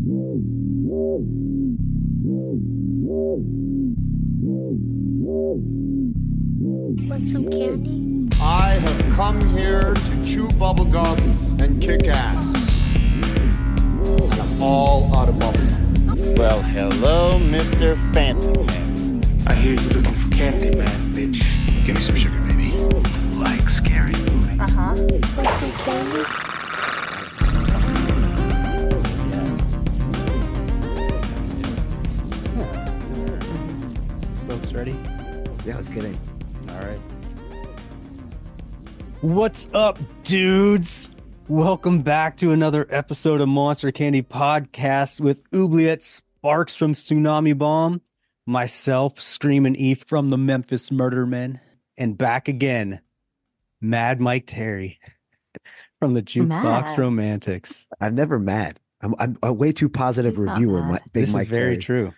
Want some candy? I have come here to chew bubblegum and kick ass. And I'm all out of bubblegum. Well, hello, Mr. Fancy Pants. I hear you looking for candy, man, bitch. Give me some sugar, baby. Like scary movies. Want some candy? Folks ready? Yeah, let's get in. All right. What's up, dudes? Welcome back to another episode of Monster Candy Podcast with Oubliette Sparks from Tsunami Bomb, myself, Screamin' E from the Memphis Murder Men, and back again, Mad Mike Terry from the Jukebox Romantics. I'm never mad. I'm a way too positive reviewer. This Mike is very Terry. true.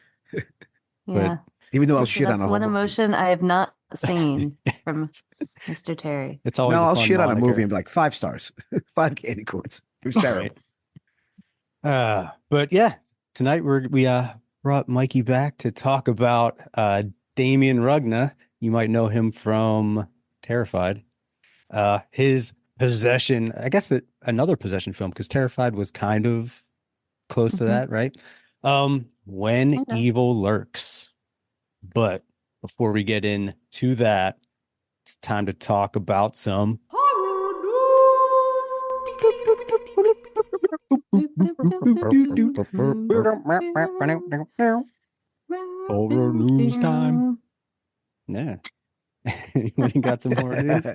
Yeah. Even though I'll shit on a one whole movie. emotion I have not seen from Mr. Terry. It's always No, a I'll fun shit on a moniker. movie and be like 5 stars, 5 candy corns. It was terrible. But yeah, tonight we brought Mikey back to talk about Demian Rugna. You might know him from Terrified. His Possession, I guess another Possession film, because Terrified was kind of close to that, right? When Evil Lurks. But before we get into that, it's time to talk about some horror news time. Yeah. You got some horror news?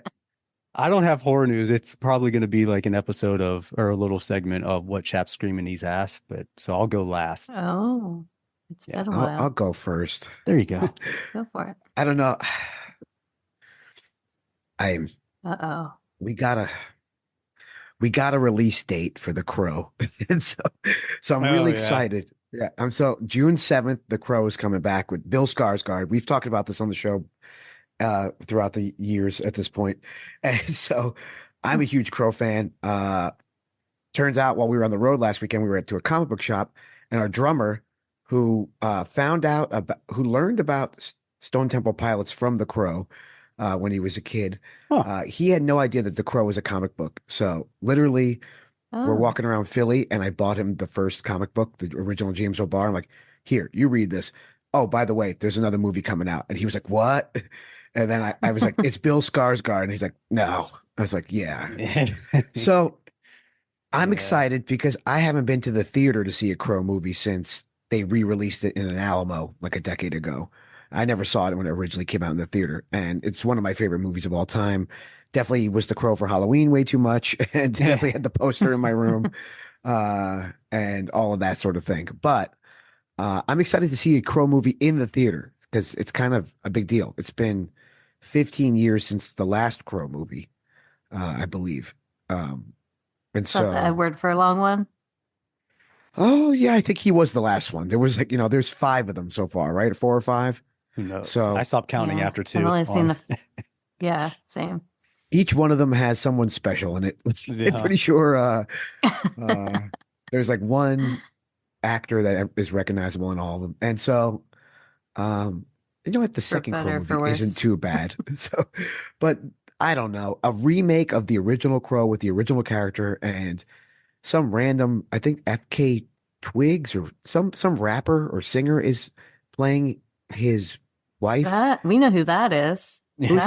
I don't have horror news. It's probably going to be like an episode of, or a little segment of What Chap's Screaming He's Ass, but so I'll go last. Oh, it's been a while. I'll go first. There you go. Go for it. I don't know. We got a release date for The Crow. And so I'm really excited. Yeah. So June 7th, The Crow is coming back with Bill Skarsgård. We've talked about this on the show throughout the years at this point. And so I'm a huge Crow fan. Turns out while we were on the road last weekend, we were to a comic book shop, and our drummer who learned about Stone Temple Pilots from The Crow when he was a kid. He had no idea that The Crow was a comic book. So literally we're walking around Philly and I bought him the first comic book, the original James O'Barr. I'm like, here, you read this. Oh, by the way, there's another movie coming out. And he was like, what? And then I was like, it's Bill Skarsgård. And he's like, no. I was like, yeah. So I'm excited because I haven't been to the theater to see a Crow movie since they re-released it in an Alamo like a decade ago. I never saw it when it originally came out in the theater. And it's one of my favorite movies of all time. Definitely was The Crow for Halloween way too much. And definitely had the poster in my room and all of that sort of thing. But I'm excited to see a Crow movie in the theater because it's kind of a big deal. It's been 15 years since the last Crow movie, I believe. And so That's a word for a long one. Oh yeah, I think he was the last one. There was there's 5 of them so far, right? 4 or 5. Who knows? So I stopped counting after 2. I've only seen yeah, same. Each one of them has someone special in it. I'm pretty sure there's like one actor that is recognizable in all of them. And so, you know what? The second Crow movie isn't too bad. So, but I don't know, a remake of the original Crow with the original character and some random, I think FK Twigs or some rapper or singer is playing his wife. We know who that is. Who's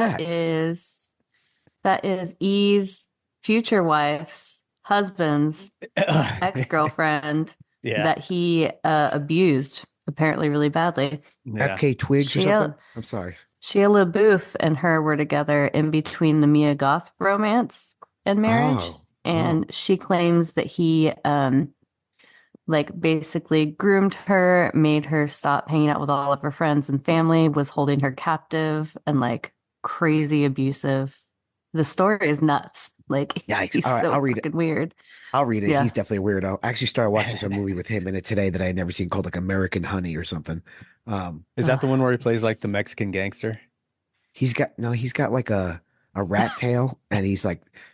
That is E's future wife's husband's ex-girlfriend that he abused apparently really badly. FK Twigs or something? I'm sorry. Sheila Booth and her were together in between the Mia Goth romance and marriage. And she claims that he basically groomed her, made her stop hanging out with all of her friends and family, was holding her captive and crazy abusive. The story is nuts. Yikes. He's All right, so I'll read it. fucking weird. I'll read it. Yeah. He's definitely a weirdo. I actually started watching some movie with him in it today that I had never seen called American Honey or something. Is that the one where he plays the Mexican gangster? He's got a rat tail, and he's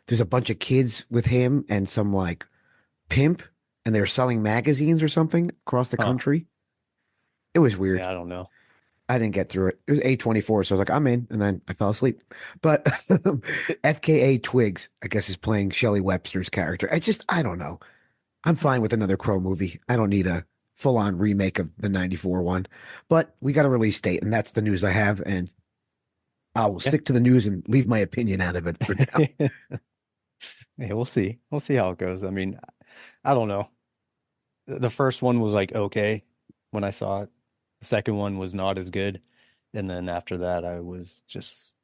there's a bunch of kids with him and some pimp, and they were selling magazines or something across the Huh. country. It was weird. Yeah, I don't know. I didn't get through it. It was 8:24, so I was like, I'm in, and then I fell asleep. But FKA Twigs, I guess, is playing Shelley Webster's character. I don't know. I'm fine with another Crow movie. I don't need a full-on remake of the 94 one. But we got a release date, and that's the news I have, and I will Yeah. stick to the news and leave my opinion out of it for now. Yeah, we'll see. We'll see how it goes. I mean, I don't know. The first one was like okay when I saw it. The second one was not as good. And then after that, I was just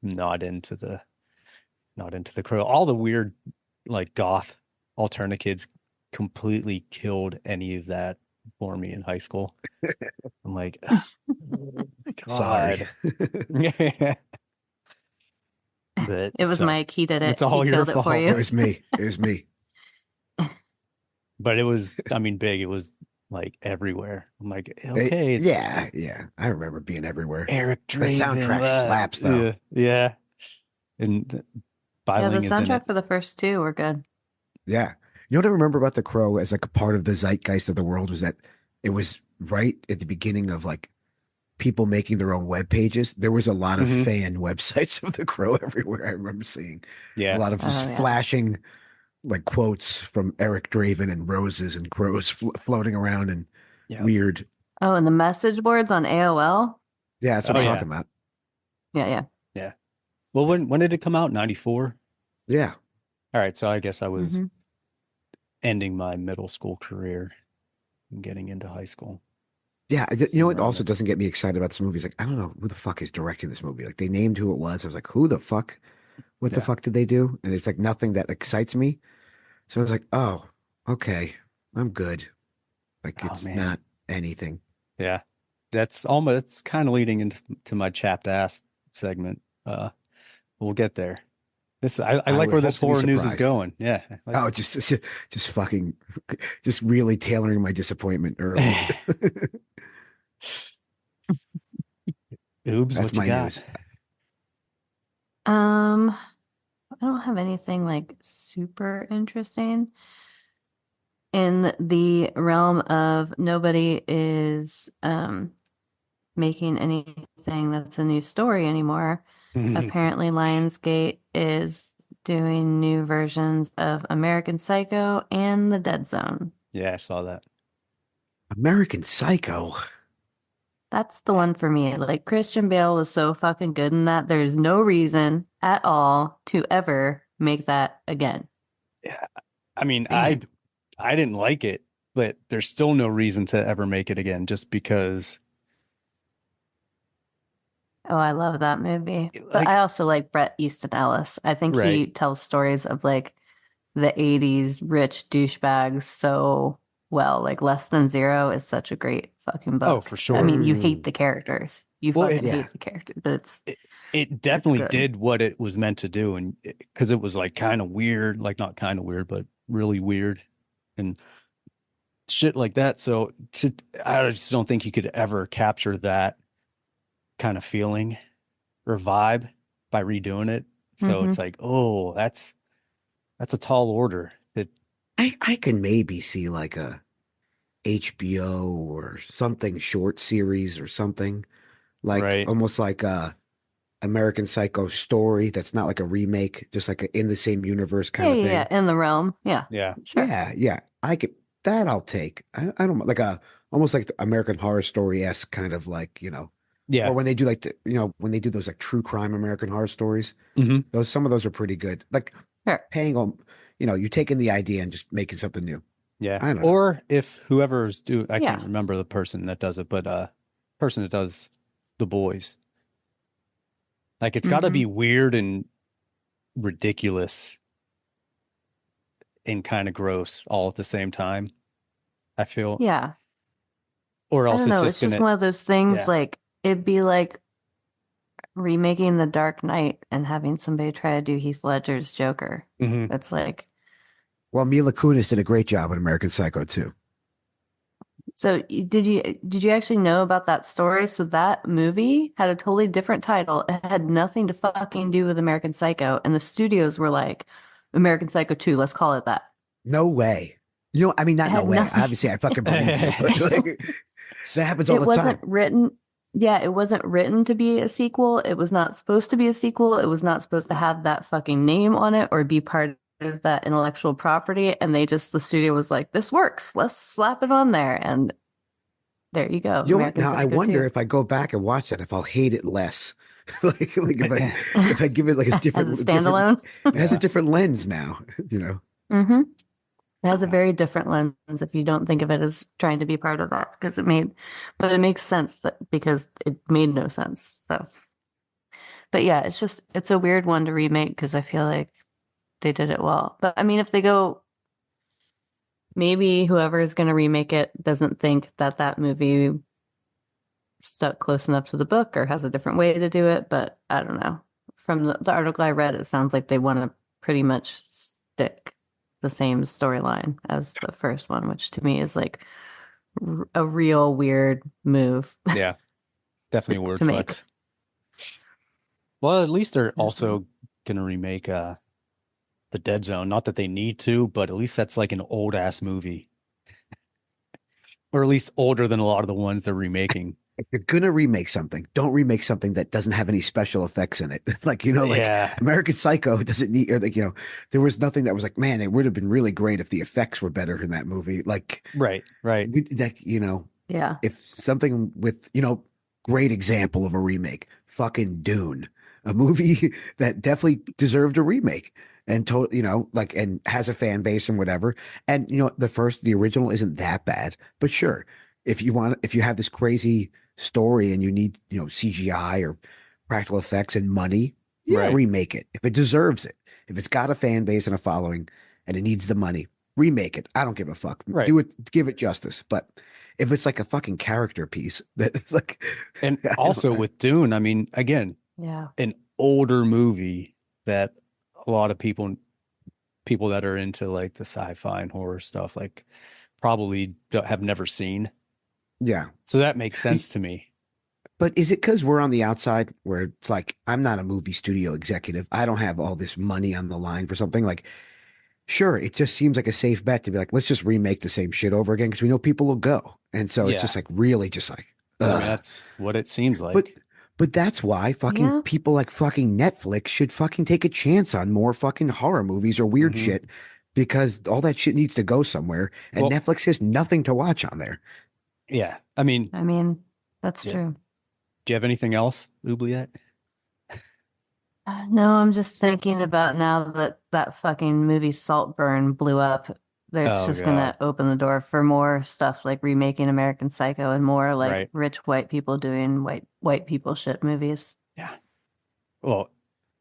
not into the Crow. All the weird like goth alternate kids completely killed any of that for me in high school. I'm like, Sorry. God. But It was so Mike. He did it. it's all He your killed it for fault. It you. was me. It was me. But it was, I mean, big. It was like everywhere. I'm like, okay, it's Yeah. I remember being everywhere. Eric The Draven. soundtrack slaps, though. Yeah. And Yeah, the Biling is in it. soundtrack for the first two were good. Yeah. You know what I remember about The Crow as like a part of the zeitgeist of the world was that it was right at the beginning of like people making their own web pages. There was a lot of Mhm. fan websites of The Crow everywhere. I remember seeing a Yeah. lot of just Oh, yeah. flashing like quotes from Eric Draven and roses and crows floating around and Yeah. weird. Oh, and the message boards on AOL. Yeah, that's what Oh, I'm yeah. talking about. Yeah. Yeah. Well, when did it come out? 94? Yeah. All right. So I guess I was Mhm. ending my middle school career and getting into high school. Yeah. You know what Around also then. doesn't get me excited about this movie? It's like, I don't know who the fuck is directing this movie. Like they named who it was. I was like, who the fuck? What the Yeah. fuck did they do? And it's like nothing that excites me. So I was like, oh, okay. I'm good. Like Oh, it's man. not anything. Yeah. That's almost, it's kind of leading into my chapped ass segment. We'll get there. I I like would where hope this to be horror news is surprised. going. Yeah. Oh, just fucking, just really tailoring my disappointment early. Oobs, That's what you my got? news. I don't have anything like super interesting in the realm of nobody is making anything that's a new story anymore. Apparently, Lionsgate is doing new versions of American Psycho and The Dead Zone. Yeah, I saw that. American Psycho. That's the one for me. Like Christian Bale was so fucking good in that. There's no reason at all to ever make that again. Yeah. I mean, Man. I didn't like it, but there's still no reason to ever make it again just because Oh, I love that movie. But like I also like Bret Easton Ellis. I think he right. tells stories of like the 80s rich douchebags so well. Like Less Than Zero is such a great fucking Oh, book. for I sure. mean, you hate the characters. You Well, fucking Yeah. hate the characters, but it's It definitely good. did what it was meant to do, and because it was like kind of weird, like not kind of weird, but really weird and shit like that. So I just don't think you could ever capture that kind of feeling or vibe by redoing it. So it's like, oh, that's a tall order. That I can maybe see like a HBO or something short series or something like right. almost like a American Psycho story that's not like a remake, just like a in the same universe kind of thing. in the realm. Yeah, Yeah. sure. Yeah. I could that I'll take. I don't like a almost like the American Horror Story-esque kind of like, Yeah. or when they do like when they do those like true crime American Horror Stories, hmm some of those are pretty good. Like Sure. paying on, you taking the idea and just making something new. Yeah. I don't know. Or if whoever's I Yeah. can't remember the person that does it, but person that does The Boys. Like it's got to be weird and ridiculous and kind of gross all at the same time. I feel. Yeah. Or I else don't it's know. just It's just gonna. one of those things Yeah. like it'd be like remaking The Dark Knight and having somebody try to do Heath Ledger's Joker. Mhm. It's like, Well, Mila Kunis did a great job in American Psycho too. so did you actually know about that story? So that movie had a totally different title. It had nothing to fucking do with American Psycho, and the studios were like, American Psycho 2, let's call it that. No way. I mean, not It in a had way. nothing. Obviously, I fucking believe you, but like that happens all It the wasn't time. written. Yeah, it wasn't written to be a sequel. It was not supposed to be a sequel. It was not supposed to have that fucking name on it or be part of that intellectual property. And the studio was like, this works. Let's slap it on there. And there you go. You know what? American Now I Psycho wonder 2. if I go back and watch that, if I'll hate it less. Like if I give it like a As a different, standalone. it has a Yeah. different lens now. You know. hmm It has a very different lens if you don't think of it as trying to be part of that but it makes sense because it made no sense. So, but yeah, it's a weird one to remake because I feel like they did it well. But I mean, if they go, maybe whoever is going to remake it doesn't think that that movie stuck close enough to the book or has a different way to do it. But I don't know. From the article I read, it sounds like they want to pretty much stick the same storyline as the first one, which to me is like a real weird move Yeah, definitely a word to make. flex. Well, at least they're also gonna remake the Dead Zone. Not that they need to, but at least that's like an old ass movie. Or at least older than a lot of the ones they're remaking. If you're gonna remake something, don't remake something that doesn't have any special effects in it. Like, like Yeah. American Psycho doesn't need, or like, there was nothing that was like, man, it would have been really great if the effects were better in that movie. Like, Right. like, Yeah. if something with, great example of a remake, fucking Dune, a movie that definitely deserved a remake and like, and has a fan base and whatever. And, the original isn't that bad, but sure. If you have this crazy story and you need, CGI or practical effects and money, yeah, Right. remake it if it deserves it. If it's got a fan base and a following and it needs the money, remake it. I don't give a fuck. Right. Do it, give it justice. But if it's like a fucking character piece, that's like, And also with Dune, I mean, again, Yeah. an older movie that a lot of people that are into like the sci-fi and horror stuff like probably have never seen. yeah. So that makes sense to me. But is it because we're on the outside where it's like, I'm not a movie studio executive. I don't have all this money on the line for something like, sure, it just seems like a safe bet to be like, let's just remake the same shit over again because we know people will go. And so it's just like really just like, I mean, that's what it seems like. But that's why fucking people like fucking Netflix should fucking take a chance on more fucking horror movies or weird shit because all that shit needs to go somewhere. And Netflix has nothing to watch on there. Yeah. I mean, that's true. Do you have anything else, Oubliette? No, I'm just thinking about now that that fucking movie Saltburn blew up. It's just going to open the door for more stuff like remaking American Psycho and more like rich white people doing white people shit movies. Yeah. Well,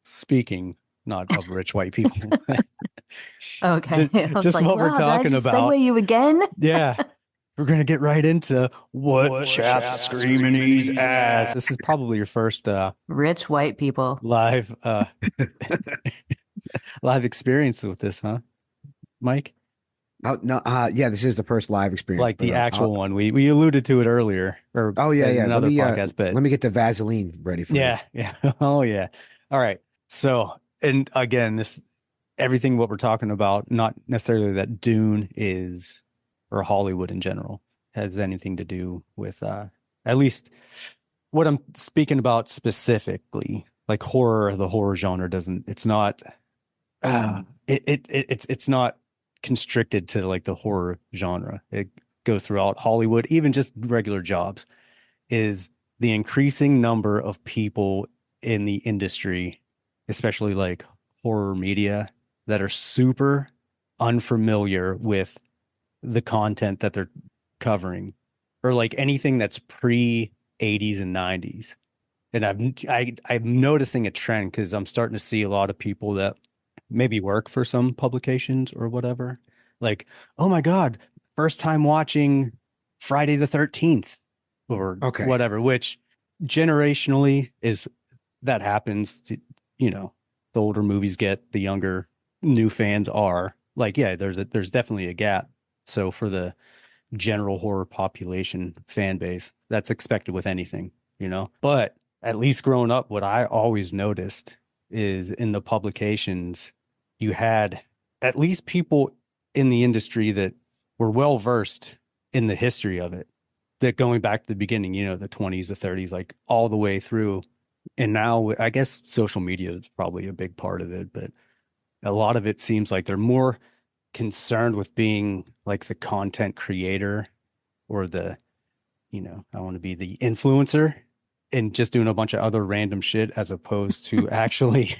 speaking not of rich white people. Okay. Just like, what we're talking did I just about. segue you again? Yeah. We're going to get right into what chap's screaming his ass. This is probably your first rich white people live experience with this, huh, Mike? Oh no, yeah, this is the first live experience. Like the actual one. We alluded to it earlier. Or another podcast, but let me get the Vaseline ready for you. Yeah. Oh yeah. All right. So, and again, everything what we're talking about, not necessarily that Dune is or Hollywood in general has anything to do with at least what I'm speaking about specifically, like horror. The horror genre it's not it's not constricted to like the horror genre. It goes throughout Hollywood, even just regular jobs, is the increasing number of people in the industry, especially like horror media, that are super unfamiliar with the content that they're covering or like anything that's pre 80s and 90s. And I'm noticing a trend because I'm starting to see a lot of people that maybe work for some publications or whatever. Like, oh my God, first time watching Friday the 13th or whatever, which generationally that happens. The older movies get, the younger new fans are. Like, yeah, there's definitely a gap. So for the general horror population fan base, that's expected with anything, But at least growing up, what I always noticed is in the publications, you had at least people in the industry that we're well versed in the history of it. That going back to the beginning, you know, the 20s, the 30s, like all the way through. And now I guess social media is probably a big part of it, but a lot of it seems like they're more concerned with being like the content creator or the, you know, I want to be the influencer and just doing a bunch of other random shit as opposed to actually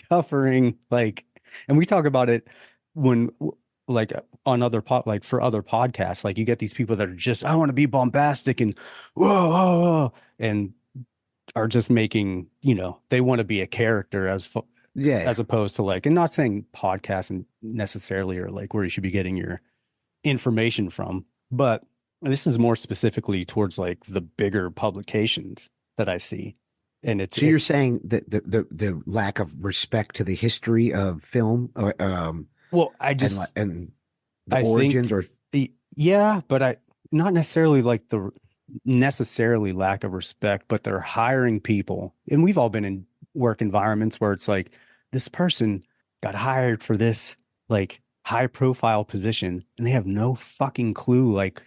covering like, and we talk about it when like on other like for other podcasts, like you get these people that are just, I want to be bombastic and whoa, whoa, whoa, and are just making, you know, they want to be a character as opposed to like, and not saying podcasts and necessarily or like where you should be getting your information from, but this is more specifically towards like the bigger publications that I see. And it's so you're saying that the lack of respect to the history of film or well, I just and the origins or yeah, but I not necessarily like the necessarily lack of respect, but they're hiring people, and we've all been in work environments where it's like this person got hired for this like high profile position and they have no fucking clue like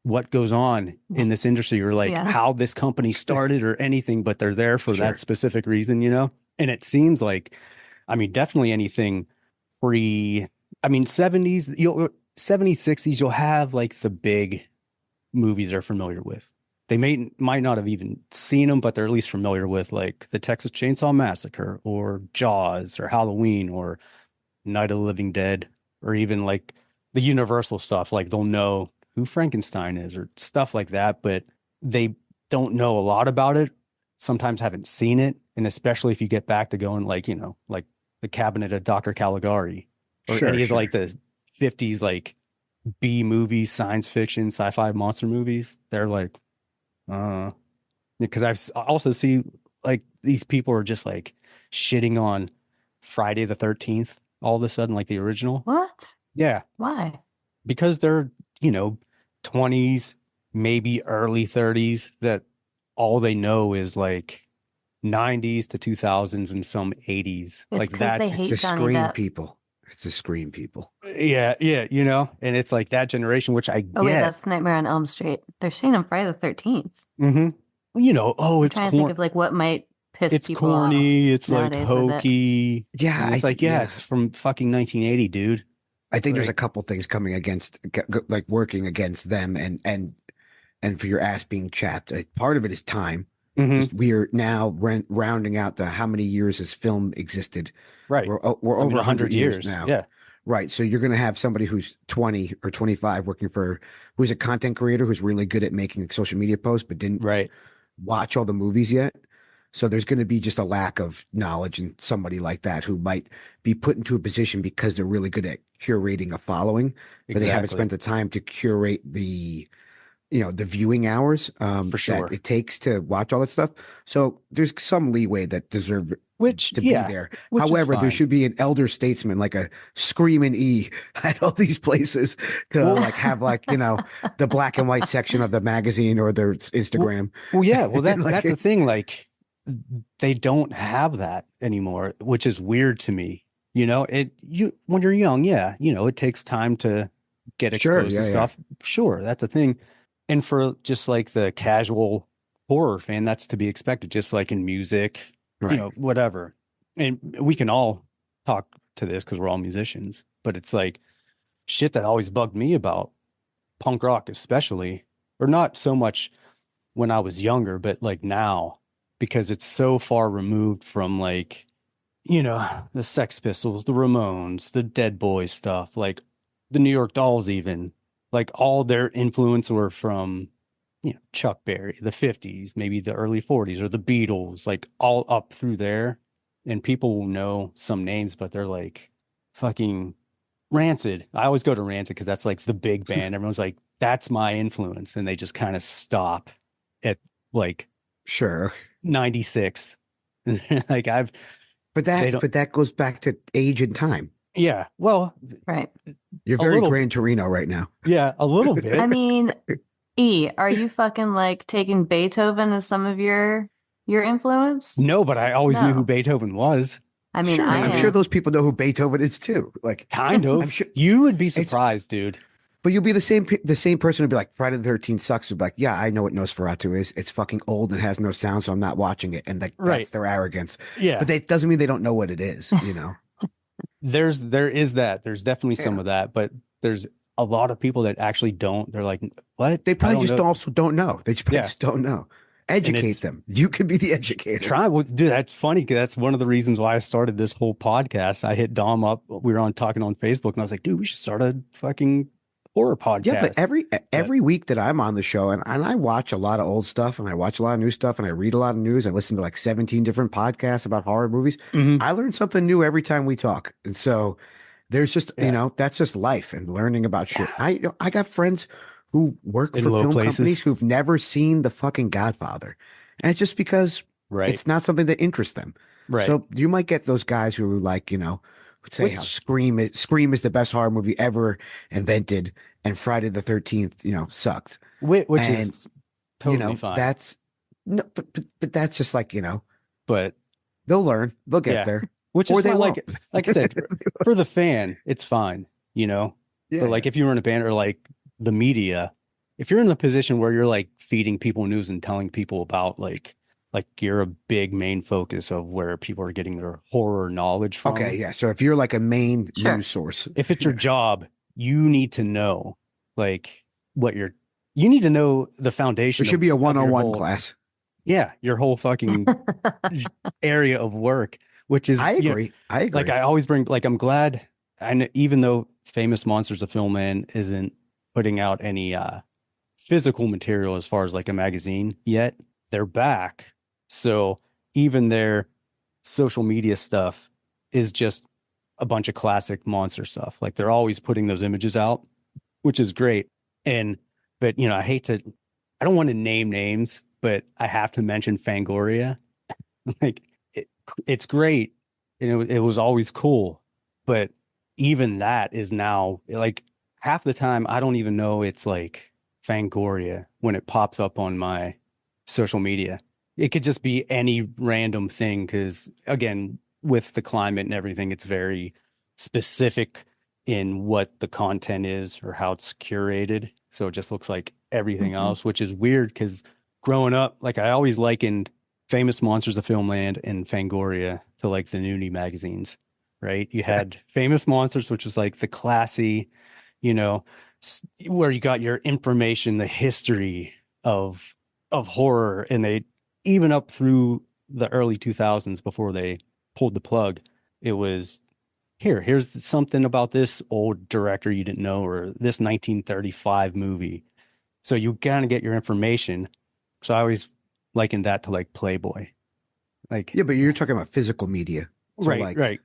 what goes on in this industry or like how this company started or anything, but they're there for that specific reason, you know? And it seems like, I mean, definitely anything pre, I mean, 70s, 60s, you'll have like the big movies they're familiar with. They might not have even seen them, but they're at least familiar with like the Texas Chainsaw Massacre or Jaws or Halloween or Night of the Living Dead, or even like the Universal stuff. Like they'll know who Frankenstein is or stuff like that, but they don't know a lot about it. Sometimes haven't seen it. And especially if you get back to going like, you know, like the Cabinet of Dr. Caligari or any of like the 50s, like B movies, science fiction, sci-fi monster movies. They're like, because I've also see like these people are just like shitting on Friday the 13th all of a sudden, like the original. What? Yeah. Why? Because they're, you know, 20s, maybe early 30s, that all they know is like 90s to 2000s and some 80s. It's like that's they hate the Johnny screen Depp. people. It's the screen people. Yeah, you know, and it's like that generation, which I get. Oh wait, that's Nightmare on Elm Street. They're shitting on Friday the 13th. Mm-hmm. You know, I'm trying to think of like what might piss it's people corny, off it's like hokey. Yeah, and it's like, it's from fucking 1980, dude. I think there's a couple things coming against, like working against them, and for your ass being chapped. Part of it is time. Just we're now rounding out the how many years has film existed. Right, we're over 100 years now. Yeah, right. So you're going to have somebody who's 20 or 25 working for who's a content creator who's really good at making social media posts, but didn't watch all the movies yet. So there's going to be just a lack of knowledge in somebody like that who might be put into a position because they're really good at curating a following, but they haven't spent the time to curate the, you know, the viewing hours for sure that it takes to watch all that stuff. So there's some leeway that deserve to be there. However, there should be an elder statesman, like a screaming E at all these places to like have like, you know, the black and white section of the magazine or their Instagram. Well, that's the thing. Like they don't have that anymore, which is weird to me. You know, when you're young, you know, it takes time to get exposed to stuff. Sure, that's a thing. And for just like the casual horror fan, that's to be expected, just like in music, you know, whatever. And we can all talk to this because we're all musicians, but it's like shit that always bugged me about punk rock, especially, or not so much when I was younger, but like now, because it's so far removed from like, you know, the Sex Pistols, the Ramones, the Dead Boys stuff, like the New York Dolls, even. Like all their influence were from, you know, Chuck Berry, the 50s, maybe the early 40s, or the Beatles, like all up through there. And people will know some names, but they're like fucking Rancid. I always go to Rancid because that's like the big band. Everyone's like, that's my influence. And they just kind of stop at like 96. Like but that goes back to age and time. Yeah. Well, right. You're very Gran Torino right now. Yeah, a little bit. I mean, E, are you fucking like taking Beethoven as some of your influence? No, but I always knew who Beethoven was. I mean, I'm sure those people know who Beethoven is too. Like kind of. I'm sure you would be surprised, dude. But you'll be the same person who'll be like, Friday the 13th sucks. Who'll be like, yeah, I know what Nosferatu is. It's fucking old and has no sound, so I'm not watching it. And Right. that's their arrogance. Yeah. But that doesn't mean they don't know what it is, you know? There is that. There's definitely some of that, but there's a lot of people that actually don't. They're like, what? They I probably don't just know. also don't know. They Yeah. just don't know. Educate them. You could be the educator. Try. Well, dude, that's funny. 'Cause that's one of the reasons why I started this whole podcast. I hit Dom up. We were talking on Facebook, and I was like, dude, we should start a fucking horror podcast. Yeah, but every week that I'm on the show, and I watch a lot of old stuff, and I watch a lot of new stuff, and I read a lot of news. I listen to like 17 different podcasts about horror movies. Mhm. I learn something new every time we talk. And so there's just, you know, that's just life and learning about shit. I got friends who work In for low film places. companies who've never seen the fucking Godfather. And it's just because Right. it's not something that interests them. Right. So you might get those guys who are like, you know, say how Scream is the best horror movie ever invented, and Friday the 13th, you know, sucked. Which And, is totally you know, fine. that's no, but that's just like, you know, but they'll learn, they'll get Yeah. there. which Or is they fine. won't. Like I said, for the fan, it's fine, you know. Yeah, But like if you were in a band or like the media, if you're in the position where you're like feeding people news and telling people about like you're a big main focus of where people are getting their horror knowledge from. okay, yeah. So if you're like a main Sure. news source, If it's your job, you need to know like you need to know the foundation. there should be a of your 101 whole- class. Yeah, your whole fucking area of work, which is I you know, agree. I agree. like I always bring like I'm glad even though Famous Monsters of Filmland isn't putting out any physical material as far as like a magazine yet, they're back. So even their social media stuff is just a bunch of classic monster stuff. Like they're always putting those images out, which is great. But you know, I don't want to name names, but I have to mention Fangoria. Like it's great. And it was always cool. But even that is now like half the time I don't even know it's like Fangoria when it pops up on my social media. It could just be any random thing because again, with the climate and everything, it's very specific in what the content is or how it's curated. So it just looks like everything else, which is weird because growing up, like I always likened Famous Monsters of Filmland and Fangoria to like the Noonie magazines, right? You had Famous Monsters, which was like the classy, you know, where you got your information, the history of horror, and they even up through the early 2000s before they pulled the plug, it was here's something about this old director you didn't know or this 1935 movie. So you kind of get your information. So I always likened that to like Playboy. Like yeah, but you're talking about physical media. So right, right.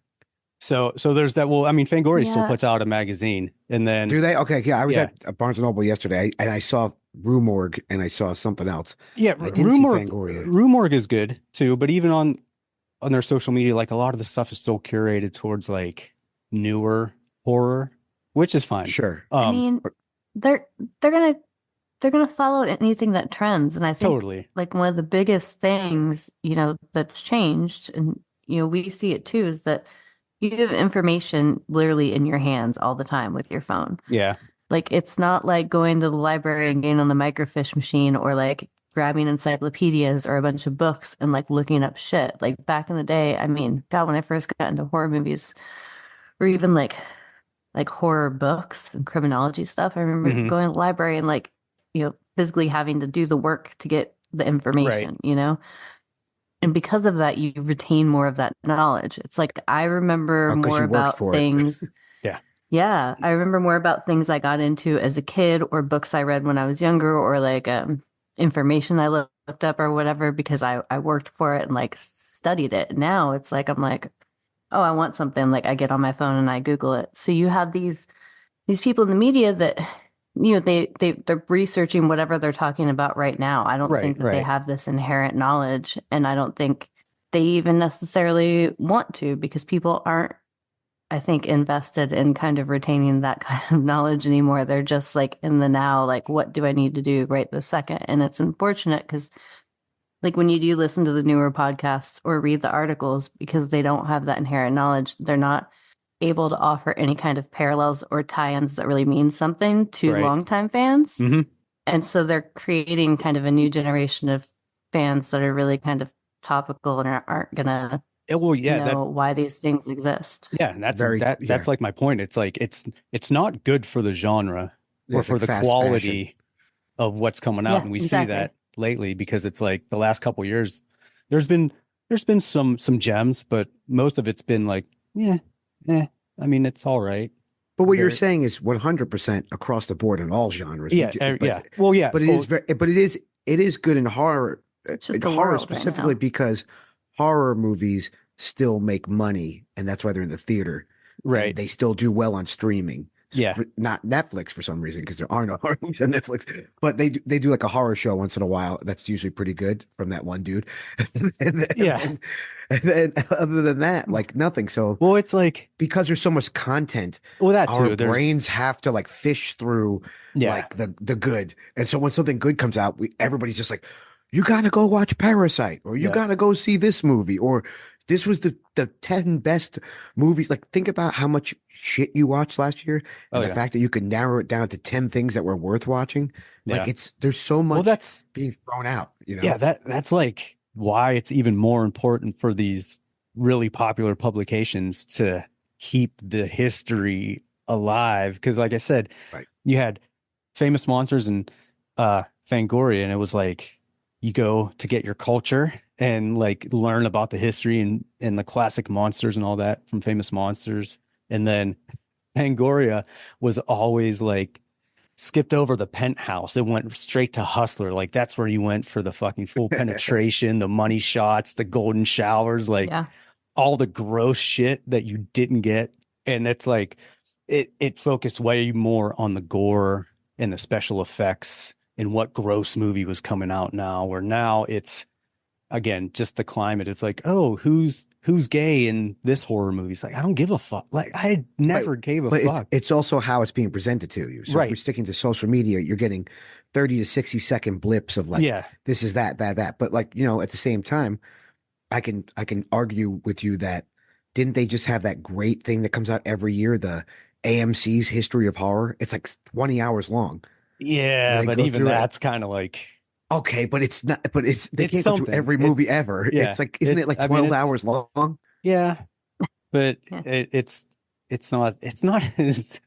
So there's that. Well, I mean, Fangoria still Yeah. puts out a magazine, and then Do they? Okay, yeah. I was Yeah. at Barnes and Noble yesterday, and I saw Rue Morgue, and I saw something else. yeah, I didn't see Fangoria. Rue Morgue is good too, but even on their social media, like a lot of the stuff is so curated towards like newer horror, which is fine. Sure. I mean, they're gonna follow anything that trends, and I think Totally. like one of the biggest things, you know, that's changed, and you know, we see it too, is that you have information literally in your hands all the time with your phone. Yeah. Like it's not like going to the library and getting on the microfiche machine or like grabbing encyclopedias or a bunch of books and like looking up shit. Like back in the day, I mean, God, when I first got into horror movies or even like horror books and criminology stuff, I remember Mhm. going to the library and like, you know, physically having to do the work to get the information, you know? And because of that, you retain more of that knowledge. It's like I remember 'cause more you worked about for it. things. Yeah. Yeah. I remember more about things I got into as a kid or books I read when I was younger or like information I looked up or whatever because I worked for it and like studied it. Now it's like I'm like, oh, I want something. Like I get on my phone and I Google it. So you have these people in the media that, you know, they're researching whatever they're talking about right now. I don't Right, think that they right. have this inherent knowledge, and I don't think they even necessarily want to because people aren't, I think, invested in kind of retaining that kind of knowledge anymore. They're just like in the now, like, what do I need to do right this second? And it's unfortunate because like when you do listen to the newer podcasts or read the articles, because they don't have that inherent knowledge, they're not able to offer any kind of parallels or tie-ins that really mean something to Right. longtime fans. Mhm. And so they're creating kind of a new generation of fans that are really kind of topical and aren't gonna Well, yeah, know why these things exist. and that's Very- that's yeah. like my point. It's like it's not good for the genre or It's for like the fast quality of what's coming out, Yeah, and we see exactly. that lately because it's like the last couple years there's been some gems, but most of it's been like, yeah, I mean, it's all right. But what you're Very- saying is 100% across the board in all genres. Yeah, yeah. Well, yeah, But it is good in horror. It's just in the horror world right specifically now. because horror movies still make money, and that's why they're in the theater. right. And they still do well on streaming. Yeah. Not Netflix for some reason, because there are no horror movies on Netflix. But they do like a horror show once in a while. That's usually pretty good from that one dude. Yeah. And then other than that, like nothing. So Well, it's like, because there's so much content, well, that our too. There's brains have to like fish through Yeah. like the good. And so when something good comes out, everybody's just like, you gotta go watch Parasite, or you Yeah. gotta go see this movie, or this was the 10 best movies. Like, think about how much shit you watched last year, Oh, and the yeah. fact that you could narrow it down to 10 things that were worth watching. Like, Yeah. there's so much well, that's being thrown out, you know? yeah, that's like why it's even more important for these really popular publications to keep the history alive. Because, like I said, Right. you had Famous Monsters and Fangoria, and it was like you go to get your culture and like learn about the history and the classic monsters and all that from Famous Monsters, and then Fangoria was always like skipped over the Penthouse. It went straight to Hustler. Like that's where you went for the fucking full penetration, the money shots, the golden showers, like Yeah. all the gross shit that you didn't get. And it's like it focused way more on the gore and the special effects and what gross movie was coming out now, where now it's again just the climate. It's like, oh, who's gay in this horror movie? It's like, I don't give a fuck. Like I never gave a But fuck. it's also how it's being presented to you. So if Right. you're sticking to social media, you're getting 30 to 60-second blips of like, Yeah. this is that. But like, you know, at the same time, I can argue with you that didn't they just have that great thing that comes out every year, the AMC's History of Horror? It's like 20 hours long. Yeah, They but go even through it. that's kind of like Okay, but it's not. But they It's can't go something. through every movie ever. yeah. It's like, isn't it like I mean, 12 it's- hours long? yeah, but Yeah. it's not it's not as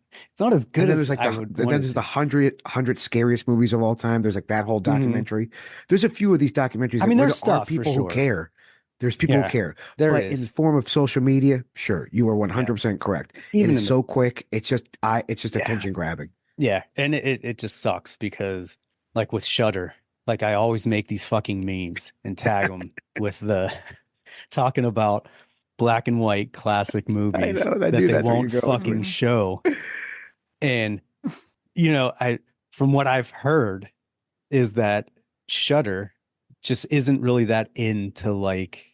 good And then as there's like I the would then want it there's to. the 100 scariest movies of all time. There's like that whole Mhm. documentary. There's a few of these documentaries. I mean, where there's there are stuff for people who sure. care. There's people Yeah, who care. there But in is. the form of social media, sure, you are 100% correct. Even it in is the- so quick. It's just Yeah. attention grabbing. Yeah, and it just sucks because like with Shudder, like I always make these fucking memes and tag them with the talking about black and white classic movies know, that dude, they that's where won't you're going fucking with. show. And you know, from what I've heard is that Shudder just isn't really that into like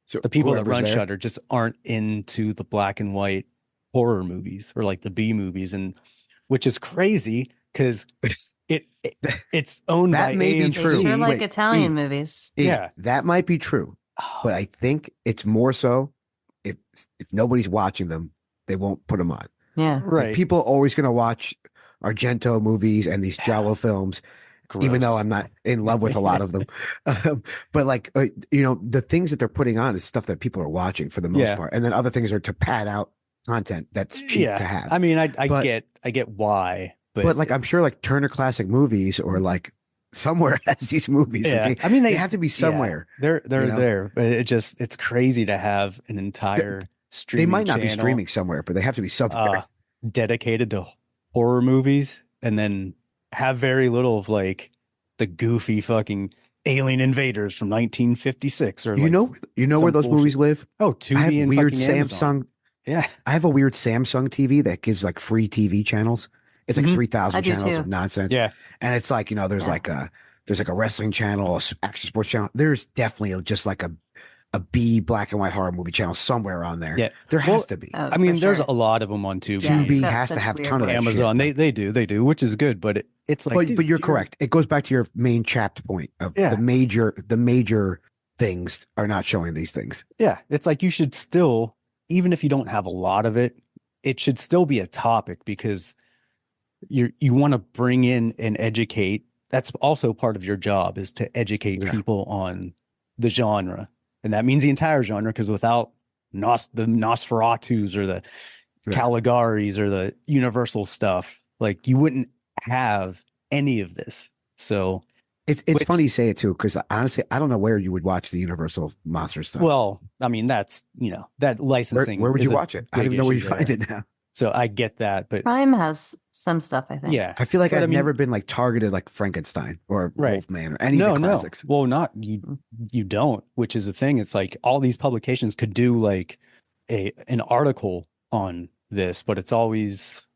So the people that whoever's run there- Shudder just aren't into the black and white horror movies or like the B movies, and which is crazy because it's owned That by may be AMC. They true. sure like Wait, Italian E. movies. Yeah. that might be true. Oh, But I think it's more so if nobody's watching them, they won't put them on. Yeah. Like, right. people are always going to watch Argento movies and these Giallo films, even though Gross. I'm not in love with a lot of them. But like, you know, the things that they're putting on is stuff that people are watching for the most Yeah. part. And then other things are to pad out content that's cheap to have. I mean, I But- get why, but like, I'm sure like Turner Classic Movies or like somewhere has these movies. Like, yeah. they, I mean, they have to be somewhere. They're you know? there, but it's crazy to have an entire They streaming might not be channel, streaming somewhere, but they have to be somewhere. dedicated to horror movies, and then have very little of like the goofy fucking alien invaders from 1956 or you like, know where some those bullshit. movies live? Oh, I Tubi have and weird fucking Amazon. Samsung. Yeah. I have a weird Samsung TV that gives like free TV channels. It's like Mhm. 3,000 I do channels too. of nonsense. Yeah. And it's like, you know, there's Yeah. like a wrestling channel, action sports channel. There's definitely just like a B black and white horror movie channel somewhere on there. Yeah. There Well, has to be. Oh, I mean, for there's sure. a lot of them on Tubi. Yeah, Tubi it's got has to such have a weird ton of that shit. Amazon, they do, which is good, but it's like, but dude, but you're correct. It goes back to your main chapped point of Yeah. the major things are not showing these things. Yeah, it's like you should still, even if you don't have a lot of it, it should still be a topic because you want to bring in and educate. That's also part of your job, is to educate people on the genre. And that means the entire genre, because without the Nosferatus or the Caligaris or the Universal stuff, like you wouldn't have any of this. So it's funny you say it too, because honestly, I don't know where you would watch the Universal monster stuff. Well, I mean, that's, that licensing. Where would you watch it? I don't even know where you find it now. So I get that, but Prime has some stuff, I think. yeah, I feel like I've never been like targeted like Frankenstein or Wolfman or any of the classics. No. Well, not you don't, which is the thing. It's like all these publications could do like an article on this, but it's always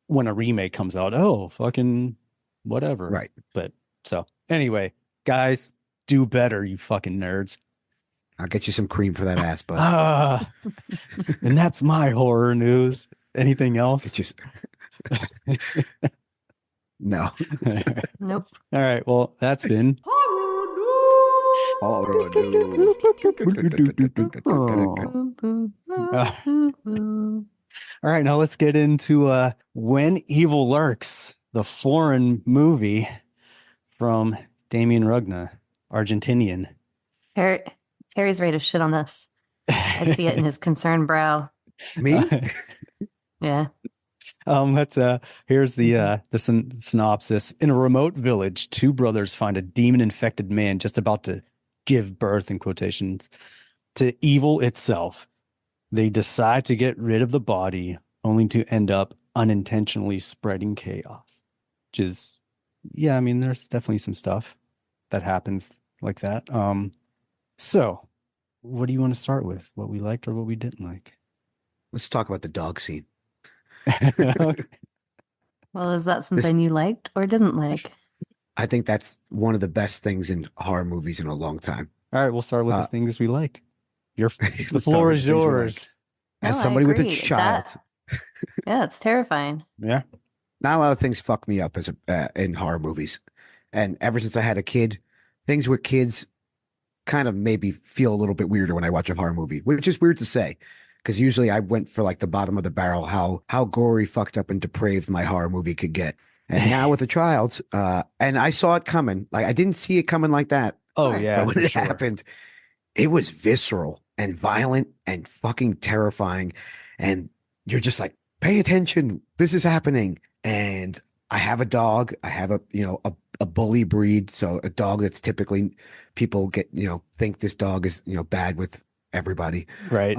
when a remake comes out, oh, fucking whatever. Right. But so anyway, guys, do better, you fucking nerds. I'll get you some cream for that ass, bud. And that's my horror news. Anything else? It's just no. Nope. All right. Well, that's been horror news. All right. Now let's get into When Evil Lurks, the foreign movie from Demian Rugna, Argentinian. Harry's ready to shit on this. I see it in his concerned brow. Me? Yeah. Here's the synopsis. In a remote village, two brothers find a demon-infected man just about to give birth, in quotations, to evil itself. They decide to get rid of the body, only to end up unintentionally spreading chaos. Which is, I mean, there's definitely some stuff that happens like that. So what do you want to start with? What we liked or what we didn't like? Let's talk about the dog scene. Well, is that something you liked or didn't like? I think that's one of the best things in horror movies in a long time. All right, we'll start with the things we liked. The floor is yours. As somebody with a child. Yeah, it's terrifying. Yeah. Not a lot of things fuck me up in horror movies. And ever since I had a kid, things with kids kind of maybe feel a little bit weirder when I watch a horror movie, which is weird to say. Because usually I went for like the bottom of the barrel, how gory, fucked up, and depraved my horror movie could get. And now with a child, and I saw it coming. Like I didn't see it coming like that. Oh yeah. But when it happened, it was visceral and violent and fucking terrifying. And you're just like, pay attention. This is happening. And I have a dog. I have a bully breed. So a dog that's typically people get, think this dog is, bad with everybody. Right.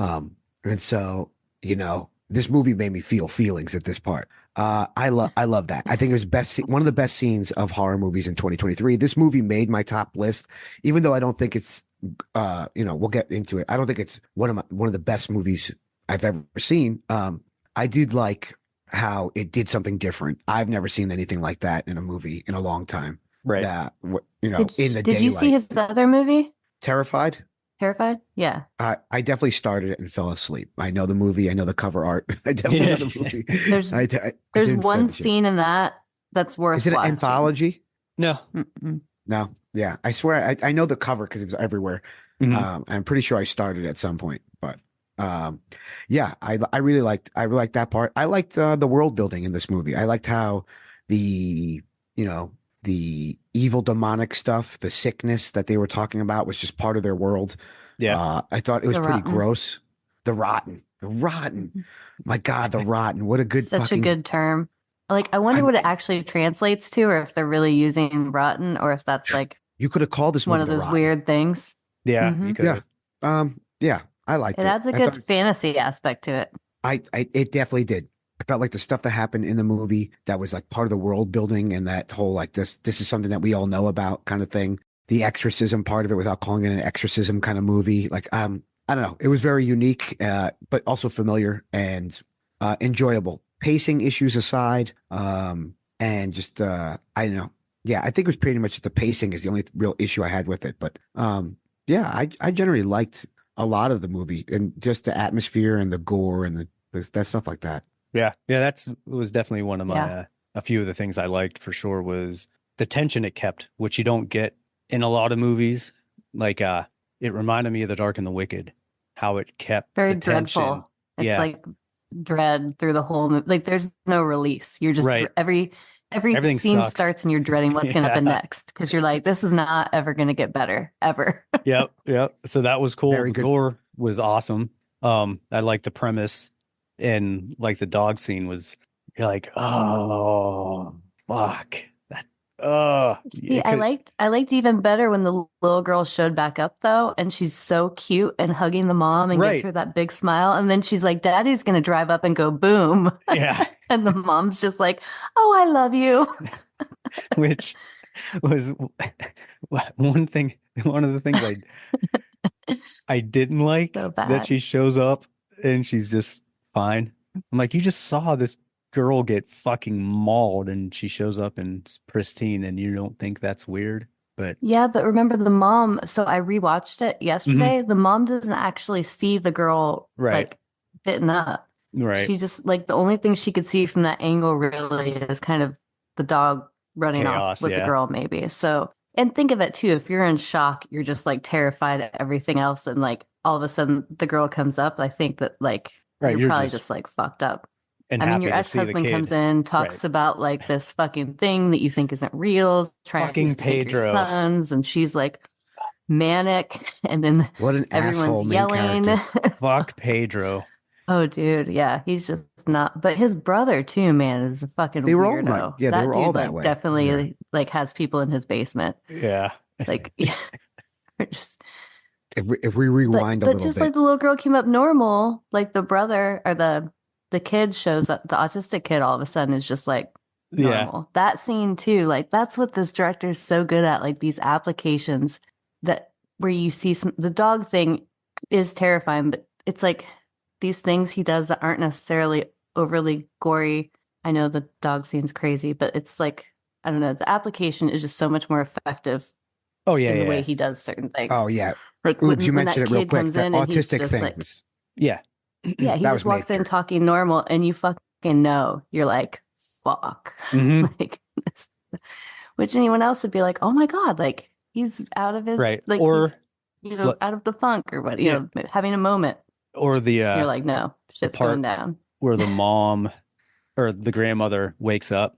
And so, this movie made me feel feelings at this part. I love that. I think it was one of the best scenes of horror movies in 2023. This movie made my top list, even though I don't think it's, we'll get into it. I don't think it's one of the best movies I've ever seen. I did like how it did something different. I've never seen anything like that in a movie in a long time. Right. In the daylight. Did you see his other movie? Terrified? Terrified? Yeah. I definitely started it and fell asleep. I know the movie. I know the cover art. I definitely know the movie. There's one scene in that's worth Is it an watching. anthology? No. Mm-mm. No. Yeah. I swear I know the cover because it was everywhere. Mm-hmm. I'm pretty sure I started at some point, but I really liked that part. I liked the world building in this movie. I liked how the evil demonic stuff, the sickness that they were talking about was just part of their world. Yeah. I thought it was pretty rotten. gross. The rotten. My God, the rotten. What a good Such a good term. Like, I wonder what it actually translates to, or if they're really using rotten, or if that's like you could have called this one movie of those weird things. Yeah. Mhm. You could. Yeah. I liked it. It adds a good fantasy aspect to it. It definitely did. I felt like the stuff that happened in the movie that was like part of the world building and that whole like this is something that we all know about kind of thing. The exorcism part of it without calling it an exorcism kind of movie. Like I don't know. It was very unique, but also familiar and enjoyable. Pacing issues aside, and just I don't know. Yeah, I think it was pretty much the pacing is the only real issue I had with it. But I generally liked a lot of the movie and just the atmosphere and the gore and that stuff like that. Yeah. That was definitely one of my a few of the things I liked for sure was the tension it kept, which you don't get in a lot of movies. Like it reminded me of The Dark and the Wicked, how it kept Very the tension. dreadful. It's like dread through the whole movie. Like there's no release. You're just Right. every Everything scene sucks. starts and you're dreading what's going to happen Yeah. next because you're like, this is not ever going to get better ever. Yep. So that was cool. Very The good. gore was awesome. I like the premise, and like the dog scene was, you're like, oh fuck that. See, I liked even better when the little girl showed back up though, and she's so cute and hugging the mom and Right. gives her that big smile, and then she's like, "Daddy's gonna drive up and go boom," Yeah. and the mom's just like, "Oh, I love you." Which was one of the things I didn't like, So that bad. she shows up and she's just fine. I'm like, you just saw this girl get fucking mauled and she shows up and it's pristine, and you don't think that's weird. But Yeah, but remember the mom. So I rewatched it yesterday. The mom doesn't actually see the girl Right. like bitten up. right. She just like the only thing she could see from that angle really is kind of the dog running Chaos, off with yeah. the girl, maybe. So, and think of it too, if you're in shock, you're just like terrified at everything else, and like all of a sudden the girl comes up. I think that like Right, you're probably just like fucked up. and I mean, happy your to see the ex-husband kid. comes in, talks Right. about like this fucking thing that you think isn't real, trying Fucking to take your Pedro. sons, and she's like manic, and then What an asshole everyone's main yelling. character. Fuck Pedro. Oh, dude, yeah, he's just not. But his brother too, man, is a fucking They were all weirdo. like- yeah, they that were dude, all that like, way. definitely Yeah. like has people in his basement. Yeah. Like, yeah, just If we rewind a but little just bit, like the little girl came up normal, like the brother or the kid shows up. The autistic kid all of a sudden is just like Yeah. normal. That scene too, like that's what this director is so good at. Like these applications that where you see the dog thing is terrifying, but it's like these things he does that aren't necessarily overly gory. I know the dog scene's crazy, but it's like, I don't know, the application is just so much more effective Oh yeah. in the way Yeah. he does certain things. oh yeah, Like Oobs, you when mentioned that it real kid quick. comes The in and he's autistic just thing like, was Yeah. yeah, he That just was walks in major. talking normal, and you fucking know. You're like, fuck. Mhm. Like, which anyone else would be like, oh my God, like he's out of his, Right. like, Or he's, you know, what- out of the funk or what, you Yeah. know, having a moment. Or the You're like, no, shit's part going down. where the mom or the grandmother wakes up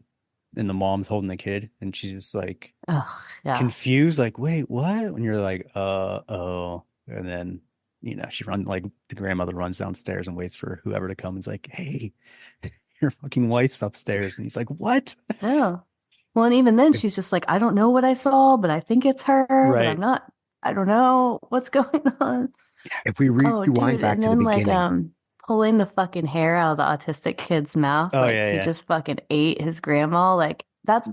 and the mom's holding the kid and she's just like Oh, yeah. confused, like, wait, what? And you're like, oh. And then, the grandmother runs downstairs and waits for whoever to come and's like, hey, your fucking wife's upstairs. And he's like, what? No. Well, and even then she's just like, I don't know what I saw, but I think it's her, but Right. I'm not, I don't know what's going on. if we Oh, rewind dude, back and to the then like beginning. pulling the fucking hair out of the autistic kid's mouth. Oh, Like yeah, he yeah. just fucking ate his grandma. Like that's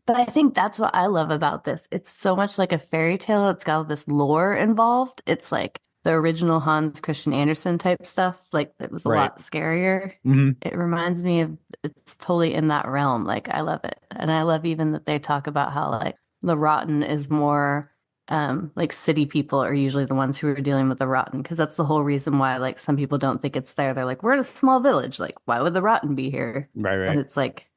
but I think that's what I love about this. It's so much like a fairy tale. It's got all this lore involved. It's like the original Hans Christian Andersen type stuff. Like it was a Right. lot scarier. Mhm. It reminds me of it's totally in that realm. Like I love it. And I love even that they talk about how like the rotten is more like city people are usually the ones who are dealing with the rotten, because that's the whole reason why like some people don't think it's there. They're like, we're in a small village, like why would the rotten be here? Right. And it's like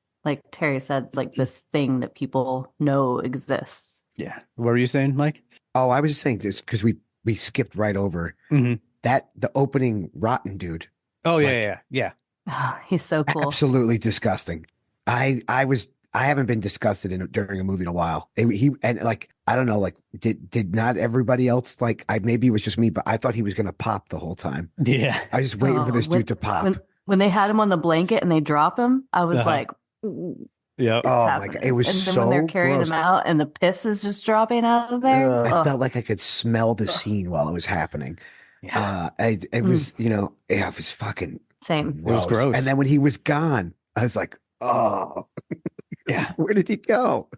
Terry said, it's like this thing that people know exists. Yeah. What were you saying, Mike? Oh, I was just saying this because we skipped right over Mhm. that the opening rotten dude. Oh, Like- yeah. Oh, he's so cool. Absolutely disgusting. I haven't been disgusted during a movie in a while. I don't know, like did not everybody else like maybe it was just me, but I thought he was gonna pop the whole time. Yeah. I was just waiting for this dude to pop. When they had him on the blanket and they drop him, I was Uh-huh. like, "Ooh, Yeah. it's Oh my happening." God, it was and then so when they're carrying gross. him out and the piss is just dropping out of there. Ugh. I Ugh. felt like I could smell the scene while it was happening. Yeah. It was, it was fucking Same. It was gross. And then when he was gone, I was like, oh, Yeah. where did he go?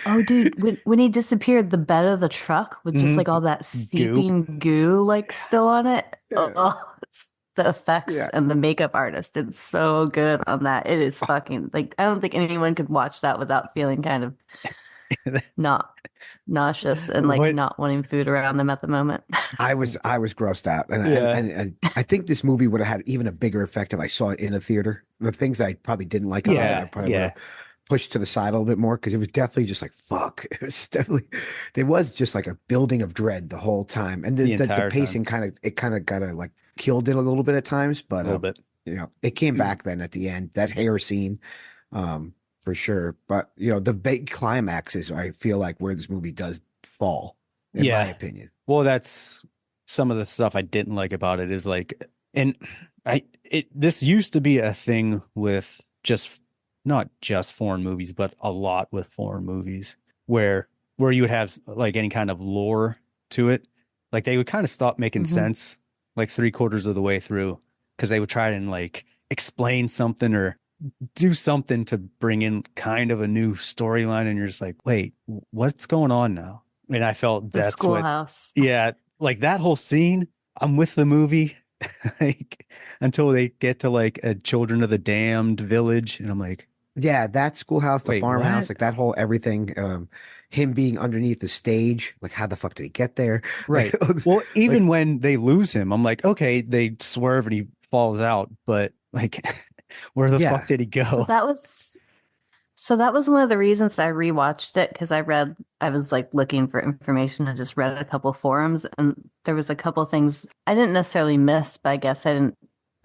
Oh, dude, when he disappeared, the bed of the truck with just Mhm. like all that seeping goo like still on it. It's the effects Yeah. and the makeup artist did so good on that. It is fucking like I don't think anyone could watch that without feeling kind of not nauseous and like What- not wanting food around them at the moment. I was grossed out, and, Yeah. and I think this movie would have had even a bigger effect if I saw it in a theater. The things I probably didn't like about it, I probably would have pushed to the side a little bit more because it was definitely just like fuck. It was definitely there was just like a building of dread the whole time, and The the entire pacing kind of got like killed it a little bit at times, but A little bit. it came back then at the end, that hair scene, for sure. But the big climax is, I feel like, where this movie does fall, in my opinion. Well, that's some of the stuff I didn't like about it is like, and this used to be a thing with not just foreign movies, but a lot with foreign movies where you would have like any kind of lore to it. Like they would kind of stop making sense like 3/4 of the way through, because they would try and like explain something or do something to bring in kind of a new storyline. And you're just like, wait, what's going on now? And I felt The that's schoolhouse. like that whole scene, I'm with the movie like until they get to like a Children of the Damned village. And I'm like, yeah, that schoolhouse, the wait, farmhouse, what? like that whole everything, him being underneath the stage, like how the fuck did he get there? Right. Like, Well, even when they lose him, I'm like, okay, they swerve and he falls out, but like, where the fuck did he go? So that was one of the reasons I rewatched it, because I was like looking for information and just read a couple forums, and there was a couple things I didn't necessarily miss, but I guess I don't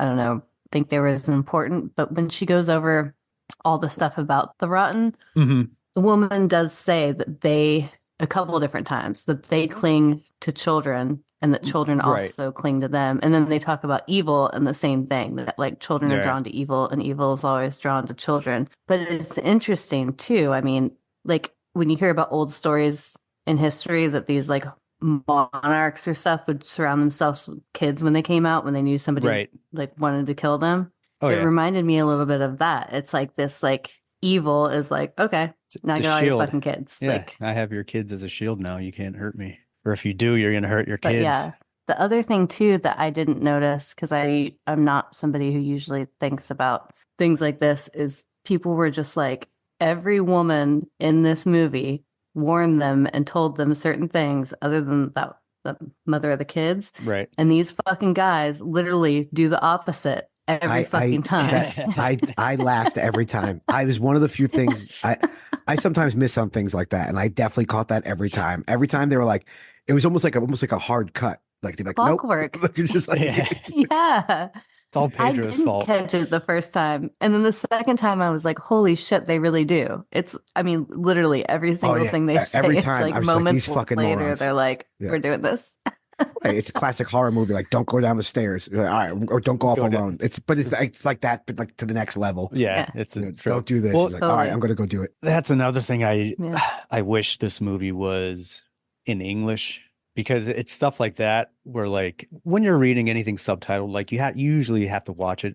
know, think they were as important. But when she goes over all the stuff about the rotten, the woman does say that a couple of different times, that they cling to children and that children also cling to them. And then they talk about evil and the same thing, that like children are drawn to evil and evil is always drawn to children. But it's interesting too. I mean, like when you hear about old stories in history that these like monarchs or stuff would surround themselves with kids when they came out, when they knew somebody like wanted to kill them. It reminded me a little bit of that. It's like this like evil is like, okay, now get all your fucking kids. Yeah, like I have your kids as a shield now. You can't hurt me. Or if you do, you're going to hurt your kids. Yeah. The other thing too that I didn't notice, because I'm not somebody who usually thinks about things like this, is people were just like, every woman in this movie warned them and told them certain things other than the mother of the kids. Right. And these fucking guys literally do the opposite every fucking time. I laughed every time. I was one of the few things I sometimes miss on things like that, and I definitely caught that every time. Every time they were like, it was almost like a hard cut. Like they're like, clockwork. Nope. It's just like, yeah. It's all Pedro's fault. I didn't catch it the first time, and then the second time I was like, holy shit, they really do. Literally every single thing they say. Every time it's like I was moments like, these fucking later, morons. they're like, we're doing this. Right, it's a classic horror movie. Like, don't go down the stairs. All right, or don't go off alone. It's like that, but like to the next level. Yeah, don't do this. Well, like, all right, I'm going to go do it. That's another thing I wish this movie was in English, because it's stuff like that where like when you're reading anything subtitled, like you usually have to watch it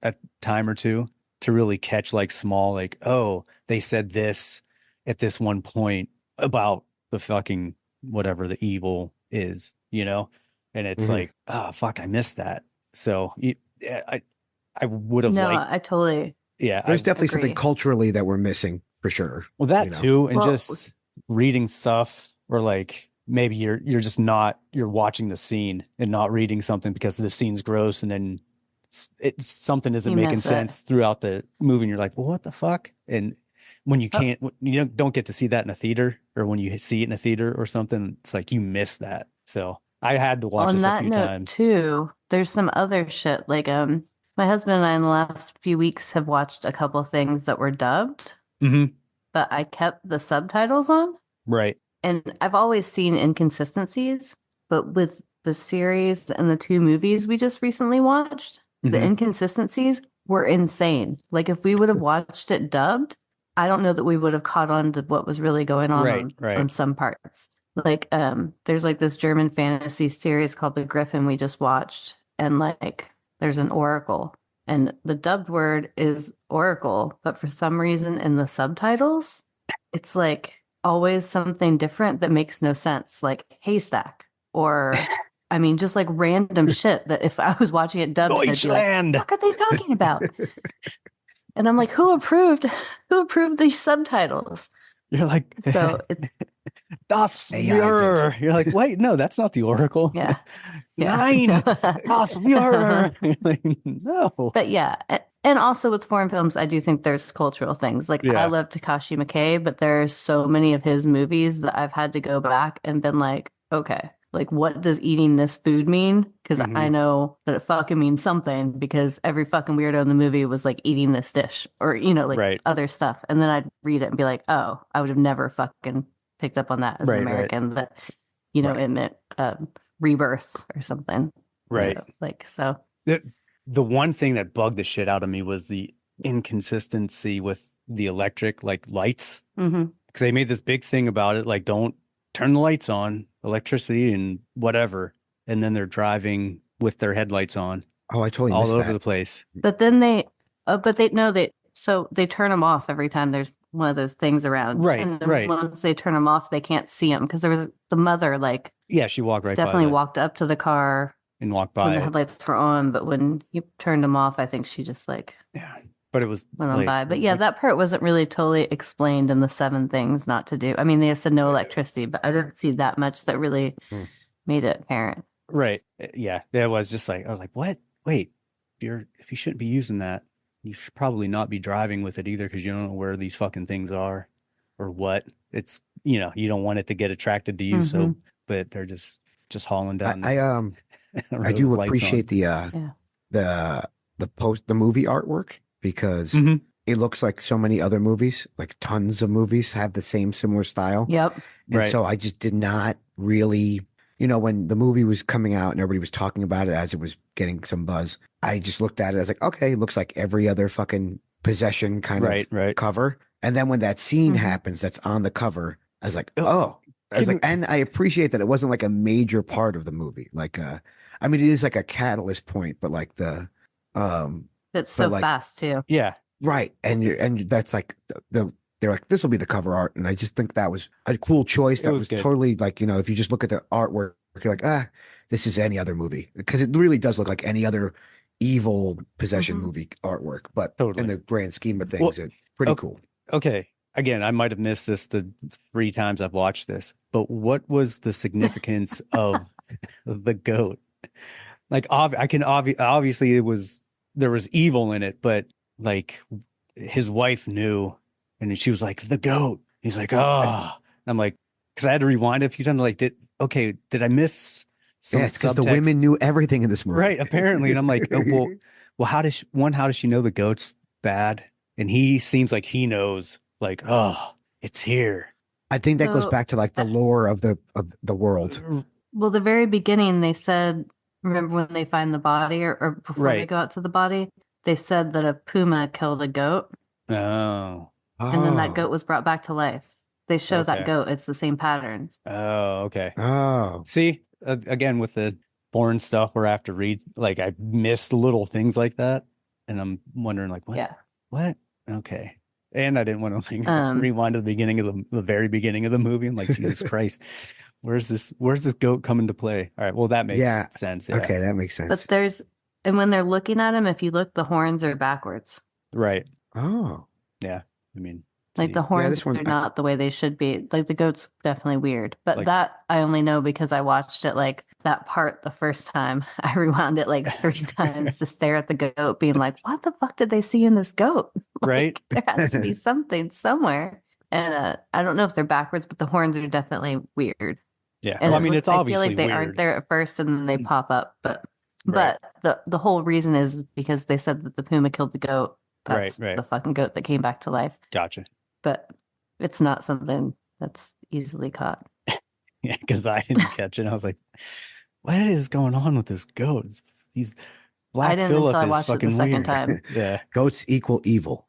a time or two to really catch like small, like, oh, they said this at this one point about the fucking whatever the evil is. And it's like, oh fuck, I missed that. So I would have liked. I totally. Yeah, there's definitely something culturally that we're missing for sure. Well, that too, and just reading stuff, or like maybe you're just not, you're watching the scene and not reading something because the scene's gross, and then something isn't making sense throughout the movie, and you're like, well, what the fuck? And when you don't get to see that in a theater, or when you see it in a theater or something, it's like you miss that. So I had to watch this a few times too. There's some other shit like my husband and I in the last few weeks have watched a couple things that were dubbed, but I kept the subtitles on. Right. And I've always seen inconsistencies, but with the series and the 2 movies we just recently watched, the inconsistencies were insane. Like if we would have watched it dubbed, I don't know that we would have caught on to what was really going on on some parts. Like there's like this German fantasy series called The Griffin we just watched, and like there's an oracle, and the dubbed word is oracle, but for some reason in the subtitles it's like always something different that makes no sense, like haystack, or just like random shit that if I was watching it dubbed, Deutschland, I'd be like, what are they talking about? And I'm like, who approved these subtitles? You're like, so it's Das Führer. You're like, wait, no, that's not the oracle. Yeah. Nein, Das Führer. Like, no. But yeah, and also with foreign films, I do think there's cultural things. Like I love Takashi Miike, but there's so many of his movies that I've had to go back and been like, okay, like, what does eating this food mean? Because Mhm. I know that it fucking means something because every fucking weirdo in the movie was like eating this dish or, like Right. other stuff. And then I'd read it and be like, oh, I would have never fucking picked up on that as an Right, right. American that, Right. it meant rebirth or something. Right. Like, so. The one thing that bugged the shit out of me was the inconsistency with the electric like lights. Mm-hmm. Because they made this big thing about it, like don't turn the lights on, electricity and whatever. And then they're driving with their headlights on Oh, I totally all missed over that. the place. But then so they turn them off every time there's one of those things around. Right, And then right. once they turn them off, they can't see them because there was the mother, like, Yeah, she walked right definitely by walked up to the car and walked when by the it. headlights were on, but when he turned them off, I think she just like Yeah, but it was went on like, by. But yeah, that part wasn't really totally explained in the 7 things not to do. I mean, they said no electricity, but I didn't see that much that really made it apparent. right. Yeah, that was just like I was like, what? Wait, if you shouldn't be using that, you should probably not be driving with it either because you don't know where these fucking things are or what. It's you don't want it to get attracted to you. So, but they're just hauling down. I do appreciate the movie artwork because it looks like so many other movies, like tons of movies have the similar style. Yep. And so I just did not really, when the movie was coming out and everybody was talking about it as it was getting some buzz, I just looked at it as like, okay, it looks like every other fucking possession kind of cover. And then when that scene happens that's on the cover, I was like, oh. I was like, and I appreciate that it wasn't like a major part of the movie. Like, I mean, it is like a catalyst point, but like it's so fast too. Yeah. Right. And that's like they're like, this will be the cover art. And I just think that was a cool choice. That was totally like, if you just look at the artwork, you're like, this is any other movie because it really does look like any other evil possession movie artwork. But in the grand scheme of things, it's pretty cool. Okay. Again, I might have missed this the 3 times I've watched this, but what was the significance of the goat? Like, obviously there was evil in it, but like his wife knew, and she was like, the goat. He's like, oh, I'm like, because I had to rewind it a few times. Like, did I miss some? Yeah, it's because the women knew everything in this movie, right? Apparently, and I'm like, well, how does she know the goat's bad? And he seems like he knows. Like, oh, it's here. I think that goes back to like the lore of the world. Well, the very beginning, they said, remember when they find the body or before they go out to the body, they said that a puma killed a goat. Oh. And then that goat was brought back to life. They show that goat. It's the same patterns. Oh, okay. Oh. See, again, with the porn stuff where I have to read, like I missed little things like that. And I'm wondering like, what? Yeah. What? Okay. And I didn't want to rewind to the beginning of the very beginning of the movie. I'm like, Jesus Christ, where's this goat come into play? All right, well that makes sense. Yeah. Okay, that makes sense. But when they're looking at him, if you look, the horns are backwards. Right. Oh. Yeah. I mean, like the horns are not the way they should be. Like the goat's definitely weird, but that I only know because I watched it like that part the first time. I rewound it like 3 times to stare at the goat, being like, "What the fuck did they see in this goat?" Like, right? There has to be something somewhere. And I don't know if they're backwards, but the horns are definitely weird. Yeah, and well, I mean, it's obviously I feel like they weird. aren't there at first, and then they pop up. But the whole reason is because they said that the puma killed the goat. That's the fucking goat that came back to life. Gotcha. But it's not something that's easily caught. Yeah, because I didn't catch it. I was like, what is going on with this goat? These Black Phillip I is watched fucking it the second weird. time. Yeah. Goats equal evil.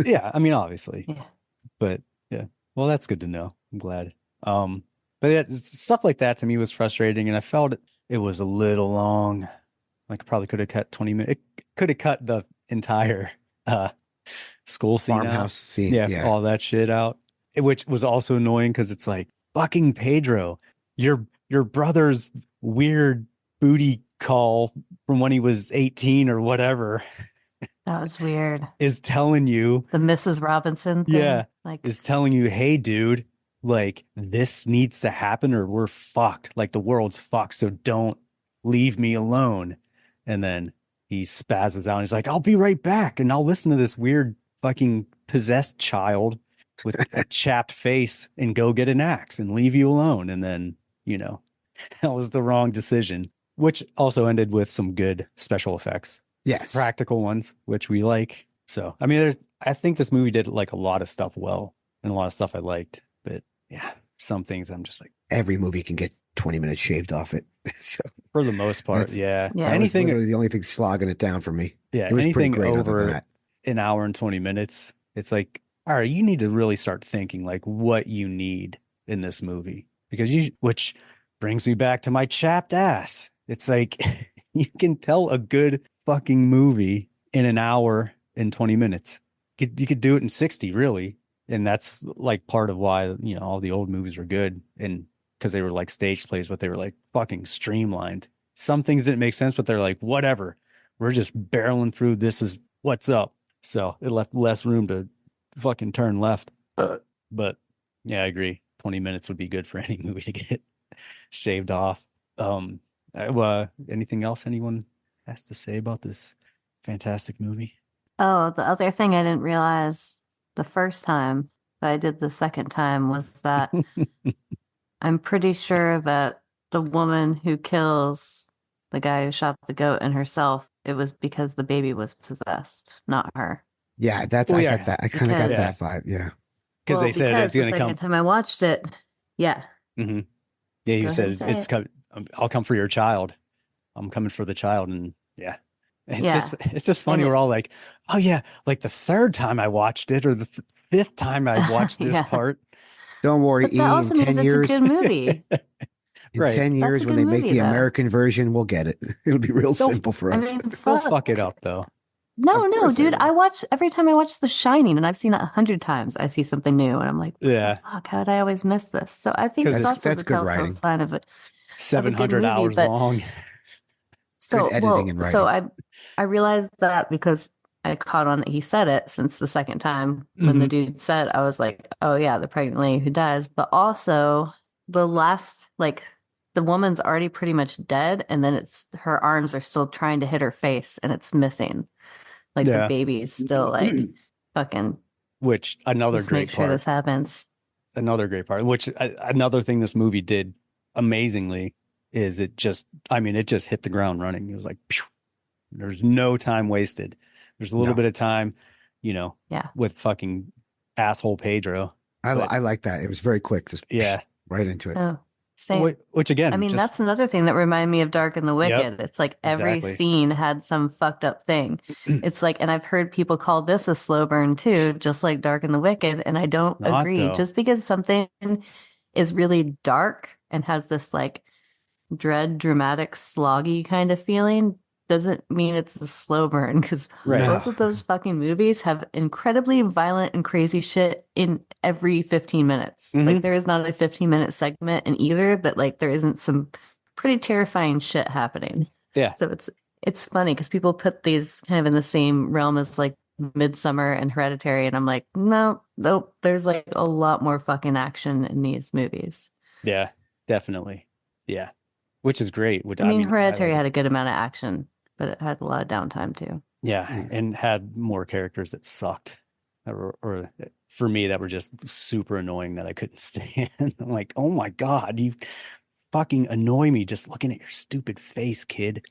Yeah, I mean, obviously. Yeah. But yeah. Well, that's good to know. I'm glad. But yeah, stuff like that to me was frustrating, and I felt it was a little long. Like probably could have cut 20 minutes. It could have cut the entire school scene farmhouse scene. Yeah, all that shit out. Which was also annoying because it's like, fucking Pedro, your brother's weird booty call from when he was 18 or whatever. That was weird. Is telling you the Mrs. Robinson thing. Yeah. Like is telling you, hey dude, like this needs to happen or we're fucked. Like the world's fucked. So don't leave me alone. And then he spazzes out and he's like, I'll be right back. And I'll listen to this weird fucking possessed child with a chapped face and go get an axe and leave you alone. And then, that was the wrong decision, which also ended with some good special effects, Yes. practical ones, which we like. So, I mean, I think this movie did like a lot of stuff well and a lot of stuff I liked, but yeah, some things I'm just like, Every movie can get 20 minutes shaved off it. So for the most part, That's- yeah. Yeah. that was Anything, literally the only thing slogging it down for me. yeah, It was pretty anything great other than over that. an hour and 20 minutes, it's like, all right, you need to really start thinking like what you need in this movie, because which brings me back to my chapped ass. It's like you can tell a good fucking movie in an hour and 20 minutes. You could do it in 60, really. And that's like part of why, all the old movies were good, and because they were like stage plays, but they were like fucking streamlined. Some things didn't make sense, but they're like, whatever, we're just barreling through. This is what's up. So it left less room to fucking turn left. But yeah, I agree. 20 minutes would be good for any movie to get shaved off. Anything else anyone has to say about this fantastic movie? Oh, the other thing I didn't realize the first time, but I did the second time, was that I'm pretty sure that the woman who kills the guy who shot the goat and herself, it was because the baby was possessed, not her. Yeah, Well, I yeah, got that. I kind of got because- that vibe. Yeah. because they said it's the going to second come. time I watched it, yeah. Mhm. Yeah, you Go ahead said and say it's it. come. I'll come for your child. I'm coming for the child, and yeah, Yeah. it's just funny. And We're all like, oh yeah, like the third time I watched it, or the fifth time I watched this Yeah. part. Don't worry, But E. that In also 10 means it's a years, good movie. in Right. 10 years, a when good they make movie, the though. American version, we'll get it. It'll be real They'll- simple for I us. mean, They'll fuck it up though. No, Of no, course they dude. will. Every time I watch The Shining, and I've seen it 100 times, I see something new, and I'm like, what Yeah. the fuck? How did I always miss this? So I think 'Cause it's it's- also that's the good telltale writing. sign of it. 700 movie, hours but- long. So, Good editing and so writing. I realized that because I caught on that he said it since the second time when the dude said, I was like, oh yeah, the pregnant lady who dies. But also the last, like, the woman's already pretty much dead, and then her arms are still trying to hit her face, and it's missing. Like Yeah. the baby's still like fucking. Which another Let's great make sure part. this happens. Another great part. Which another thing this movie did amazingly is it just hit the ground running. It was like, phew. There's no time wasted. There's a little No. bit of time, Yeah. with fucking asshole Pedro. I like that. It was very quick. Just Yeah. right into it. Oh, same. Which again, I mean, just, that's another thing that reminded me of Dark and the Wicked. It's like every exactly. scene had some fucked up thing. It's like, and I've heard people call this a slow burn too, just like Dark and the Wicked. And I don't not, agree. though. Just because something is really dark and has this like dread, dramatic, sloggy kind of feeling doesn't mean it's a slow burn, because Right. both of those fucking movies have incredibly violent and crazy shit in every 15 minutes. Mhm. Like there is not a 15-minute segment in either that like there isn't some pretty terrifying shit happening. Yeah. So it's funny because people put these kind of in the same realm as like Midsummer and Hereditary, and I'm like, nope, there's like a lot more fucking action in these movies. Yeah, definitely. Yeah. Which is great. Which I mean, I Hereditary like had it. a good amount of action, but it had a lot of downtime too. Yeah, and had more characters that sucked, or for me that were just super annoying that I couldn't stand. I'm like, oh my god, you fucking annoy me just looking at your stupid face, kid.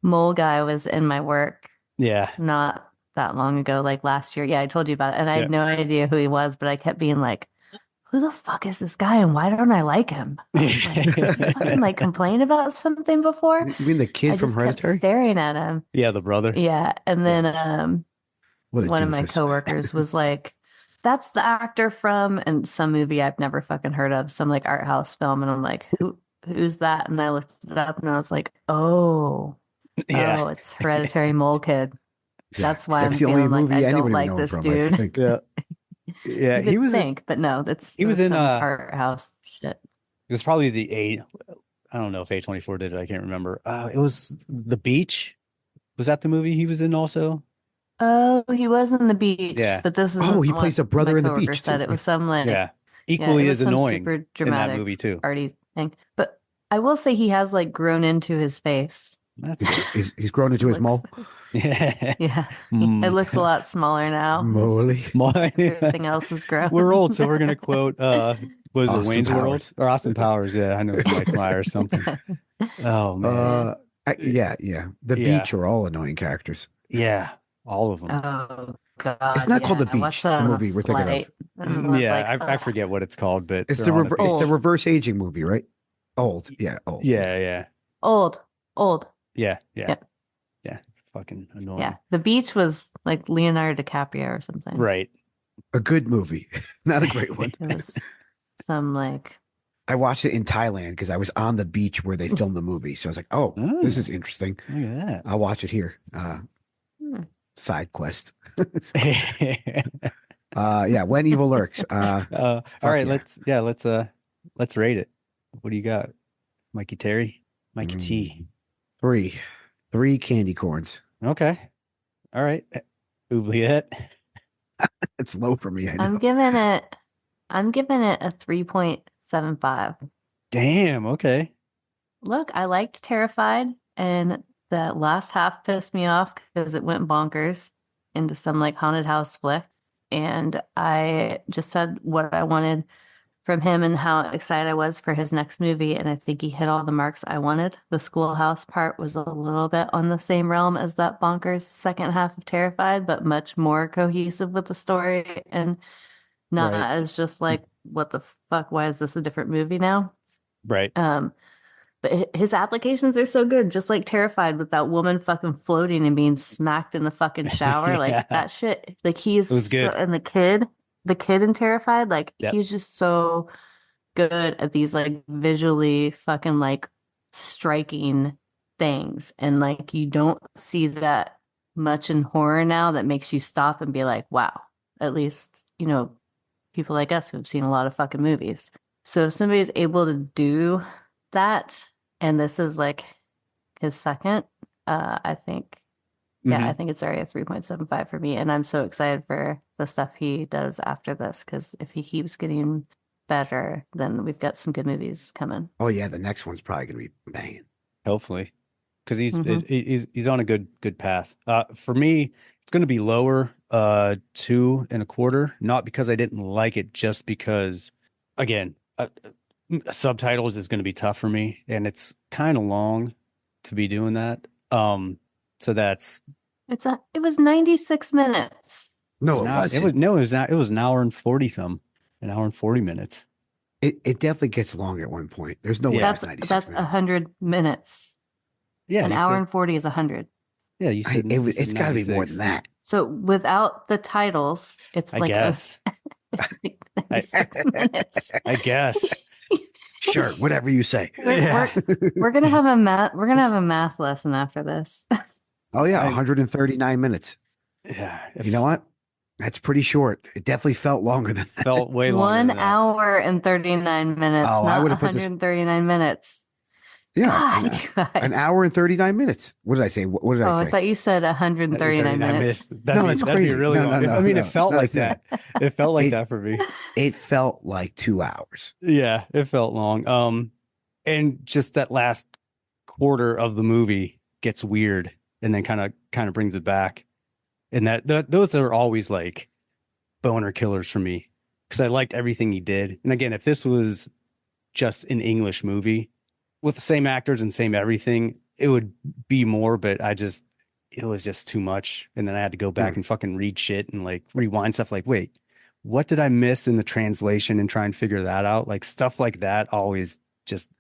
Mole Guy was in my work Yeah, not that long ago, like last year. Yeah, I told you about it, and I Yeah. had no idea who he was, but I kept being like, who the fuck is this guy, and why don't I like him? I was like, "Did you fucking like complain about something before?" You mean the kid I from just kept Hereditary? staring at him. yeah, the brother. Yeah, and then What a one of my doofus. coworkers was like, "That's the actor from," and some movie I've never fucking heard of, some like art house film, and I'm like, who's that? And I looked it up, and I was like, oh, Yeah, it's Hereditary Mole Kid. That's why That's I'm the only feeling like movie I don't anybody would like know him this from, I dude. think. yeah, yeah. You He would was. think, but no, he it was in, some art house shit. It was probably the eight. I don't know if A24 did it. I can't remember. It was The Beach. Was that the movie he was in also? Oh, he was in The Beach, Yeah. but this is Oh, he plays the brother in The Beach, Said too. it was some like Yeah, yeah, equally it as was some annoying super in that dramatic movie too. arty thing. But I will say he has like grown into his face. That's good. He's grown into his mole. Yeah. Yeah, Mm. it looks a lot smaller now. Moley. My- Everything else is grown. We're old, so we're gonna quote Was it Austin Wayne's Powers. World or Austin Powers? Yeah, I know it's Mike Myers or something. Oh man. Yeah. The Yeah. Beach are all annoying characters. Yeah. All of them. Oh It's God, not called The yeah. I watched Beach, that the on the movie we're thinking of. flight and was like, Yeah, I ugh. forget what it's called, but It's they're on a it's the beach. reverse aging movie, right? Old. Yeah, old. Yeah. Old. Yeah. Yeah. Fucking annoying. Yeah. The Beach was like Leonardo DiCaprio or something. Right. A good movie. Not a great one. It was some like I watched it in Thailand because I was on the beach where they filmed the movie. So I was like, oh, this is interesting. Look at that. I'll watch it here. Side quest. Yeah, When Evil Lurks. All right, yeah. let's rate it. What do you got? Mikey Terry? Mikey T. 3 candy corns. Okay. All right. Oubliette. It's low for me. I know. I'm giving it a 3.75. Damn, okay. Look, I liked Terrified, and the last half pissed me off because it went bonkers into some like haunted house flick. And I just said what I wanted from him and how excited I was for his next movie. And I think he hit all the marks I wanted. The schoolhouse part was a little bit on the same realm as that bonkers second half of Terrified, but much more cohesive with the story and not as just like, what the fuck? Why is this a different movie now? Right. But his applications are so good, just like Terrified with that woman fucking floating and being smacked in the fucking shower. Like that shit. Like he's It was good. and the kid in Terrified, like he's just so good at these like visually fucking like striking things. And like you don't see that much in horror now that makes you stop and be like, wow, at least, people like us who've seen a lot of fucking movies. So if somebody's able to do that, and this is like his second, I think I think it's already a 3.75 for me, and I'm so excited for the stuff he does after this, because if he keeps getting better, then we've got some good movies coming. Oh yeah, the next one's probably gonna be banging. Hopefully, because he's on a good path. For me, it's going to be lower, 2.25. Not because I didn't like it, just because, again, subtitles is going to be tough for me, and it's kind of long to be doing that. So that's it was 96 minutes. No, it wasn't. It was an hour and 40 an hour and 40 minutes. It definitely gets long at one point. There's no way it's 96 that's minutes. 100 minutes. Yeah, an hour and 40 is 100. Yeah, you said it's got to be more than that. So without the titles, it's I like guess. 96 minutes. I guess. Sure, whatever you say. We're gonna have a math lesson after this. Oh yeah, 139 minutes. Yeah. You know what? That's pretty short. It definitely felt longer than that. Felt way longer. 1 than that. hour and 39 minutes. Oh, not I would have put 139 minutes. Yeah, God, you guys. an hour and 39 minutes. What did I say? What did I say? I thought you said 139 minutes. That'd be crazy. really long. I mean, it felt like that. It felt like that for me. It felt like 2 hours. Yeah, it felt long. And just that last quarter of the movie gets weird, and then kind of brings it back. And those are always like boner killers for me, because I liked everything he did. And again, if this was just an English movie with the same actors and same everything, it would be more, but it was just too much. And then I had to go back and fucking read shit and like rewind stuff like, wait, what did I miss in the translation, and try and figure that out? Like stuff like that always just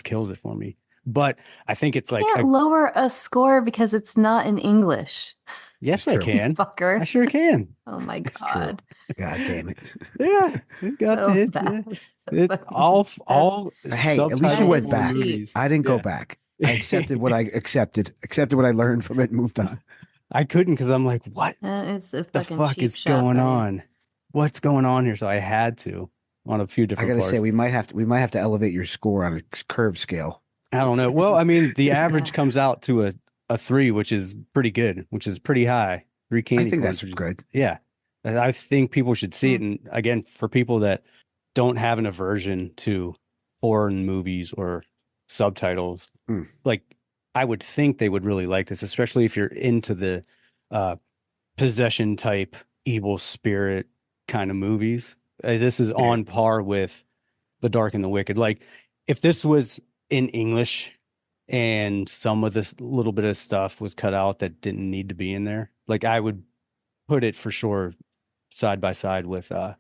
kills it for me. But I think it's like lower a score because it's not in English. Yes, I can. Fucker. I sure can. Oh my God. God damn it. Yeah. It got it. All Hey, at least you went back. movies. I didn't go back. I accepted what I accepted what I learned from it and moved on. I couldn't, because I'm like, what It's a the fucking fuck cheap is shot, going buddy. on? What's going on here? So I had to on a few I different gotta parts. say, we might have to elevate your score on a curve scale. I don't know. Well, I mean, the average comes out to a 3, which is pretty good, which is pretty high. 3 candy I think corns, that's good. Yeah. I think people should see it. And again, for people that don't have an aversion to foreign movies or subtitles, like I would think they would really like this, especially if you're into the possession type evil spirit kind of movies. This is on par with The Dark and the Wicked. Like if this was in English and some of this little bit of stuff was cut out that didn't need to be in there, like I would put it for sure side by side with The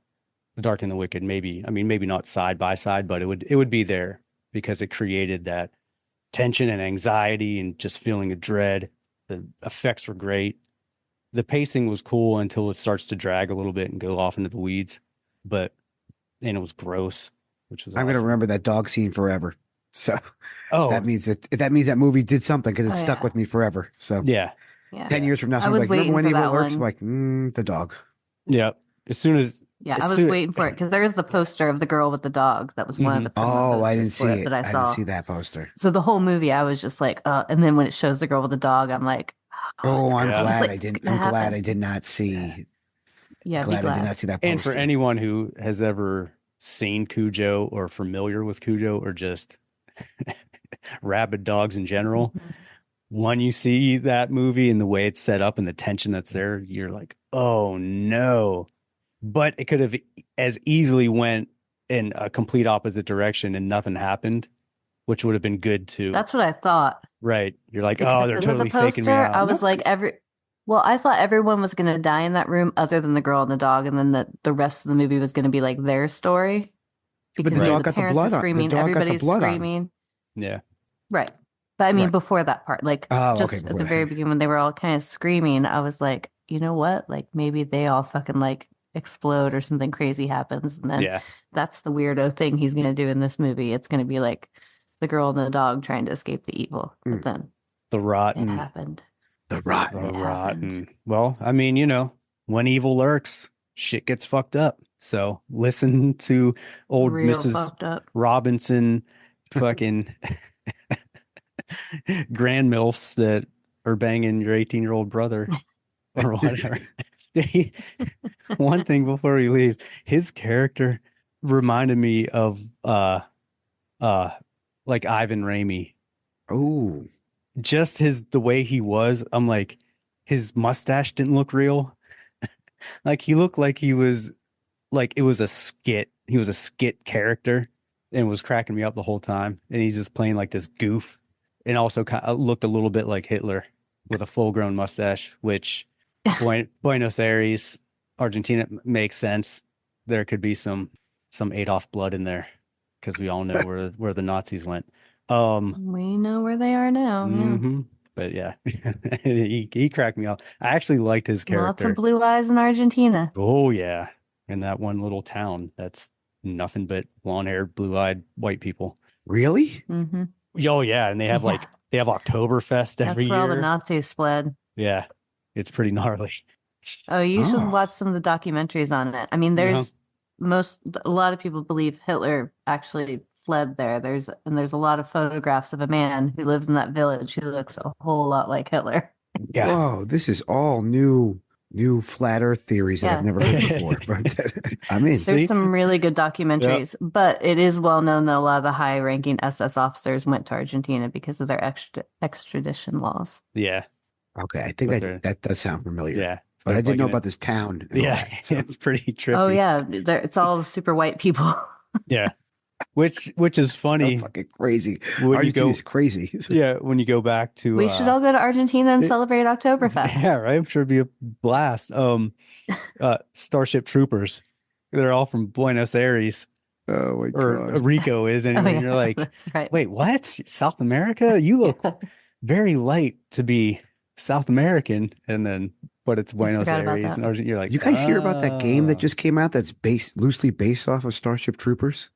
Dark and the Wicked. Maybe not side by side, but it would be there because it created that tension and anxiety and just feeling of dread. The effects were great. The pacing was cool until it starts to drag a little bit and go off into the weeds, and it was gross, which was I'm going to remember that dog scene forever. So that means that movie did something because it stuck with me forever. So yeah. 10 years from now, I was like, remember waiting when for Evil that Lurks? one. Like, the dog. Yeah. As soon as I was waiting for it because there is the poster of the girl with the dog. That was one of the promo I didn't posters for see it it. that I I saw. didn't see that poster. So the whole movie, I was just like, and then when it shows the girl with the dog, I'm like, I'm glad like, I didn't. it's gonna I'm glad happen. I did not see. Yeah, glad be I did glad. not see that poster. And for anyone who has ever seen Cujo or familiar with Cujo or just rabid dogs in general, when you see that movie and the way it's set up and the tension that's there, you're like, oh no. But it could have as easily went in a complete opposite direction and nothing happened, which would have been good too. That's what I thought. Right. You're like, Because oh, they're of totally the poster, faking me out. I was like, I thought everyone was going to die in that room other than the girl and the dog, and then the rest of the movie was going to be like their story. Because the dog the got the parents blood are on. screaming, The dog got the everybody's blood on him. screaming. Yeah. Right. But I mean, Right. before that part, like Oh, just okay, at before the that. very beginning when they were all kind of screaming, I was like, you know what? Like maybe they all fucking like explode or something crazy happens. And then that's the weirdo thing he's going to do in this movie. It's going to be like the girl and the dog trying to escape the evil. But then the rotten. it happened. The rotten. The rotten. Well, I mean, when evil lurks, shit gets fucked up. So listen to old Real Mrs. fucked up. Robinson fucking grand milfs that are banging your 18-year-old brother or whatever. One thing before we leave, his character reminded me of like Ivan Raimi. Oh, just the way he was. I'm like, his mustache didn't look real. Like he looked like he was like it was a skit. He was a skit character and was cracking me up the whole time. And he's just playing like this goof, and also kind of looked a little bit like Hitler with a full-grown mustache, which Buenos Aires, Argentina makes sense. There could be some Adolf blood in there because we all know where the Nazis went. We know where they are now. Mm-hmm. But yeah, he cracked me up. I actually liked his character. Lots of blue eyes in Argentina. Oh yeah, in that one little town that's nothing but blonde-haired, blue-eyed white people. Really? Mm-hmm. Oh yeah, and they have they have Oktoberfest every That's where year. all the Nazis fled. Yeah, it's pretty gnarly. Oh, you should watch some of the documentaries on it. I mean, there's a lot of people believe Hitler actually fled there. There's a lot of photographs of a man who lives in that village who looks a whole lot like Hitler. Yeah. Whoa, this is all new flat earth theories that I've never heard before. I mean, there's some really good documentaries, but it is well known that a lot of the high ranking SS officers went to Argentina because of their extradition laws. Yeah. Okay, I think that does sound familiar. Yeah. But I didn't know about this town. Yeah, it's pretty trippy. Oh yeah, it's all super white people. Yeah. Which is funny. So fucking crazy. When Argentina is crazy. Yeah, when you go back to we should all go to Argentina and celebrate Oktoberfest. Yeah, right. I'm sure it'd be a blast. Starship Troopers. They're all from Buenos Aires. Oh my god. Or Rico is anyway. Yeah, You're like, that's right. Wait, what? South America? You look very light to be South American, but it's Buenos Aires and Argentina. You're like, you guys hear about that game that just came out that's loosely based off of Starship Troopers?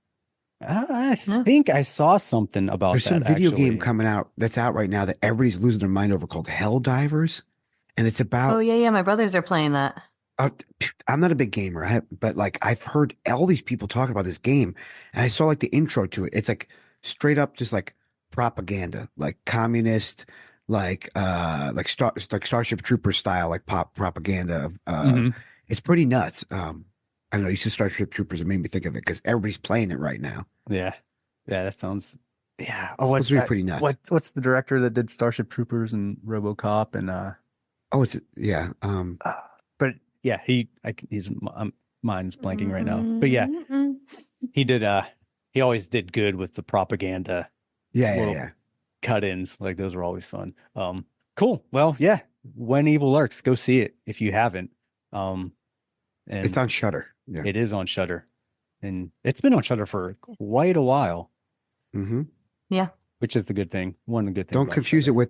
I think I saw something about There's that. some video game coming out that's out right now that everybody's losing their mind over called Hell Divers, and it's about. Oh yeah, my brothers are playing that. I'm not a big gamer, but like I've heard all these people talking about this game, and I saw like the intro to it. It's like straight up just like propaganda, like communist, like Starship Troopers style, like pop propaganda. It's pretty nuts. I don't know. You said Starship Troopers. It made me think of it because everybody's playing it right now. Yeah, that sounds. Yeah. Oh, it's supposed to be pretty nuts. What's the director that did Starship Troopers and RoboCop and? But yeah, he's mine's blanking right now. But yeah, he did he always did good with the propaganda Yeah, yeah, little yeah. cut-ins. Like those were always fun. Cool. Well, yeah. When Evil Lurks, go see it if you haven't. And It's on Shudder. Yeah. it is on Shudder, and it's been on Shudder for quite a while, Mm-hmm. Yeah. which is the good thing. One good thing. Don't about confuse Shudder. it with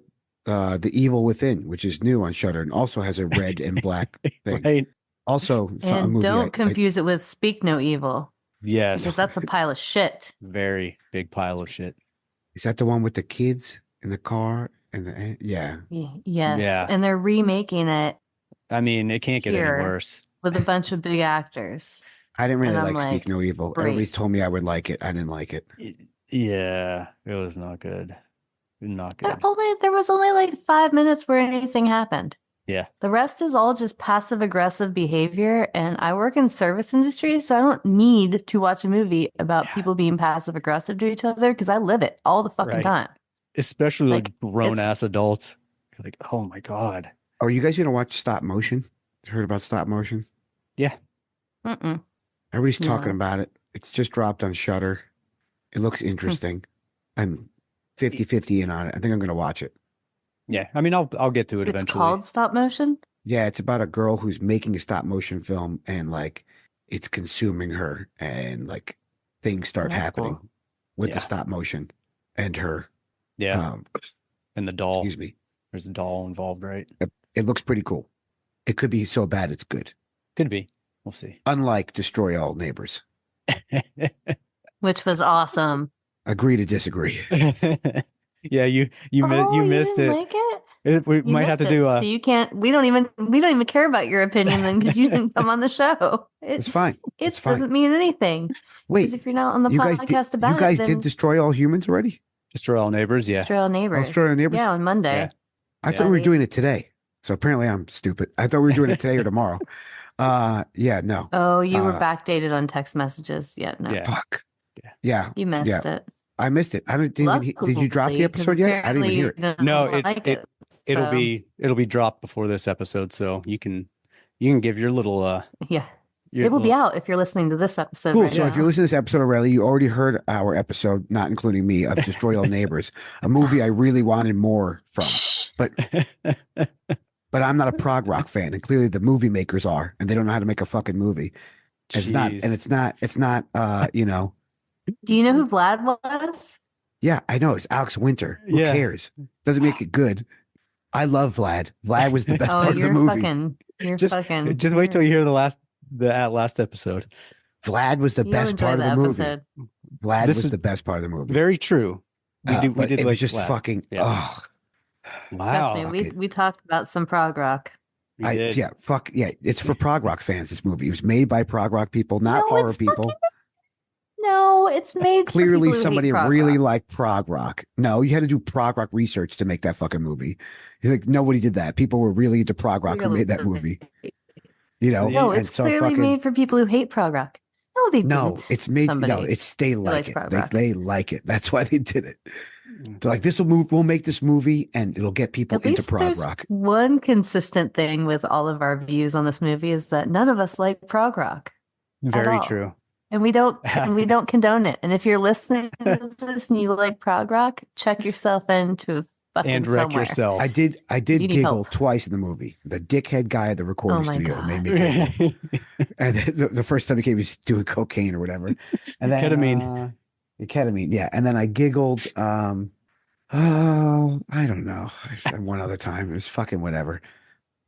The Evil Within, which is new on Shudder and also has a red and black thing. Right? Also, a And movie don't confuse it with Speak No Evil, because Yes. that's a pile of shit. Very big pile of shit. is that the one with the kids in the car and yeah. Yes. Yeah. And they're remaking it I mean, it can't get any Here. worse. with a bunch of big actors. I didn't really And I'm like Speak like, No Evil. great. Everybody's told me I would like it. I didn't like it. Yeah, it was not good. Not good. There was only like 5 minutes where anything happened. Yeah. The rest is all just passive aggressive behavior. And I work in service industry, so I don't need to watch a movie about people being passive aggressive to each other because I live it all the fucking Right. time. Especially like Like, grown ass adults. You're like, oh my God. Are you guys gonna watch stop motion? Heard about stop motion? Yeah. Mm-mm. Everybody's talking No. about it. It's just dropped on Shudder. It looks interesting. I'm 50-50 in on it. I think I'm gonna watch it. Yeah. I mean, I'll get to it It's eventually. called stop motion. Yeah, it's about a girl who's making a stop motion film and like it's consuming her and like things start That's happening cool. with Yeah. the stop motion and her. Yeah. And the doll. Excuse me. There's a doll involved, right? It looks pretty cool. It could be so bad it's good. Could be. We'll see. Unlike Destroy All Neighbors. Which was awesome. Agree to disagree. Yeah, you missed didn't it. like it? We You might have to missed do it, so you can't. We don't even care about your opinion then because you didn't come on the show. It's fine. It It's fine. doesn't mean anything. Because Wait, if you're not on the you guys podcast did, about you guys it, did then Destroy All Humans already? Destroy All Neighbors. Yeah. Destroy All Neighbors. Destroy All Neighbors? Yeah, on Monday. Yeah. I Yeah. thought we were doing it today. So apparently I'm stupid. I thought we were doing it today or tomorrow. Yeah, no. Oh, you were Uh, backdated on text messages. Yeah, no. Yeah. Fuck. Yeah. Yeah. You missed Yeah. it. I missed it. I didn't even, did you drop the Luckily, 'cause episode yet? I didn't even hear it. apparently you No, don't like it'll so, be dropped before this episode, so you can give your little Yeah, your it will be little- out if you're listening to this episode. Cool. right So if now. you're listening to this episode already, you already heard our episode, not including me, of Destroy All Neighbors, a movie I really wanted more from. But I'm not a prog rock fan, and clearly the movie makers are, and they don't know how to make a fucking movie. It's not, Jeez. and it's not, you know, Do you know who Vlad was? yeah, I know it's Alex Winter. Who Yeah. cares? Doesn't make it good. I love Vlad. Vlad was the best Oh, part of the you're movie. Just wait till you hear the last episode. Vlad was the You'll best enjoy part of the movie. episode. Vlad This was is the best part of the movie. Very true. We But did it like was just Vlad. fucking. Yeah. Oh, Wow. Trust me, Fuck it. we talked about some prog rock. We did. yeah, fuck yeah. It's for prog rock fans. This movie it was made by prog rock people, not No, horror it's people. No, it's made for Clearly, people who hate somebody prog really rock. liked prog rock. No, you had to do prog rock research to make that fucking movie. You're like nobody did that. People were really into prog rock who made that movie. You know, No, and it's so clearly fucking made for people who hate prog rock. No, they no, didn't. it's made. Somebody No, it's they who like likes it. prog They, rock. they like it. That's why they did it. They're like, this will move. We'll make this movie, and it'll get people At into least prog there's rock. one consistent thing with all of our views on this movie is that none of us like prog rock, Very all. true. and we don't condone it. And if you're listening to this and you like prog rock, check yourself into fucking And wreck somewhere. yourself. I did You need giggle help. twice in the movie. The dickhead guy at the recording Oh my studio God. made me giggle. And the first time he came, he was doing cocaine or whatever. And then Ketamine. Ketamine, yeah. And then I giggled. Oh, I don't know. One other time, it was fucking whatever.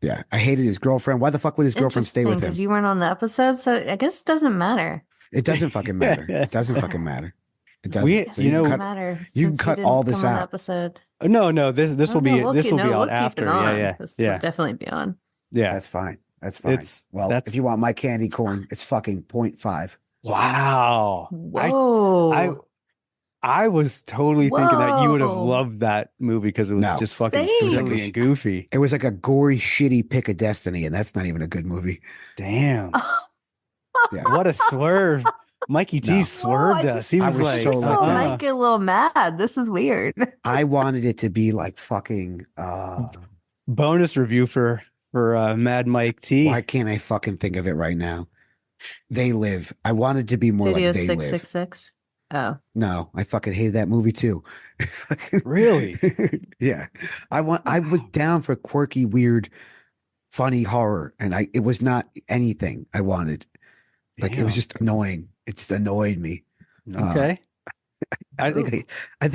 Yeah, I hated his girlfriend. Why the fuck would his girlfriend stay with him? Because you weren't on the episode, so I guess it doesn't matter. It doesn't fucking matter. It doesn't fucking matter. It doesn't. We- So you can know- Doesn't cut- matter. you can since cut didn't all this come on the out. episode. No, this Oh, will be no, this will be we'll out keep it after. on. Yeah. This will definitely be on. Yeah. That's fine. That's fine. Well, that's- if you want my candy corn, it's fucking 0.5. Wow. Whoa. I was totally thinking that you would have Whoa. loved that movie because it was No. just fucking Same. silly and goofy. It was like a gory, shitty pick of destiny, and that's not even a good movie. Damn. Yeah. What a swerve. Mikey T No. swerved I us. He I was was like, so let Oh, down. I get a little mad. This is weird. I wanted it to be like fucking. bonus review for Mad Mike T. Why can't I fucking think of it right now? They Live. I wanted to be more Studio like They Live. 666. Oh, No, I fucking hated that movie too. Really? Yeah. I was down for quirky, weird, funny horror, and it was not anything I wanted. Like it was Damn. just annoying. It just annoyed me. Okay. I think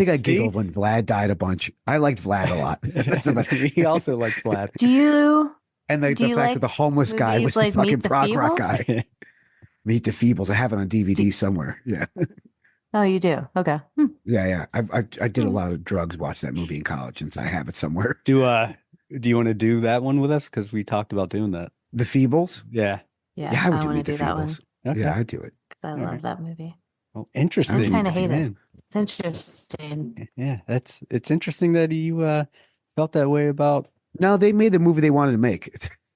I See? giggled when Vlad died a bunch. I liked Vlad a lot. That's about He also likes Vlad. do you and the do you fact like that the homeless guy movies was the like fucking Meet the prog rock Feebles? guy. Meet the Feebles. I have it on DVD somewhere. Yeah. Oh, you do? Okay. Yeah. I did a lot of drugs, watch that movie in college, and so I have it somewhere. Do you want to do that one with us? Because we talked about doing that. The Feebles? Yeah. Yeah, Yeah, I would I do want Meet to the do that one Feebles. Okay. Yeah, I'd do it. because I All love right. that movie. Well, I interesting. kind of hate it. Man. It's interesting. Yeah, it's interesting that you felt that way about No, they made the movie they wanted to make.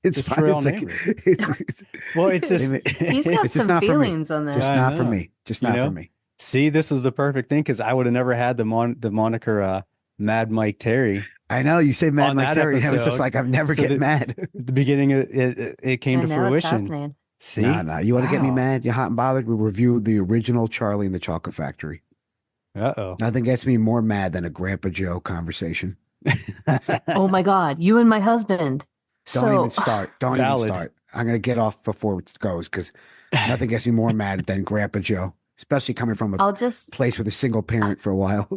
It's fine. Destroy All It's like, Neighbors. it's well, it's just He's got It's just some not for me. feelings on this. just I not for know. me. Just You not know? for me. see, this is the perfect thing because I would have never had the moniker Mad Mike Terry. I know you say Mad On Mike that Terry. I was just episode, like, I'm never so getting mad. At the beginning, it came to And now it's fruition. happening. See, No. You want to get me Wow. mad? You hot and bothered? We reviewed the original Charlie and the Chocolate Factory. Uh-oh. Nothing gets me more mad than a Grandpa Joe conversation. Oh my God, you and my husband. Don't even start. Don't Valid. even start. I'm going to get off before it goes because nothing gets me more mad than Grandpa Joe, especially coming from a I'll just place with a single parent for a while.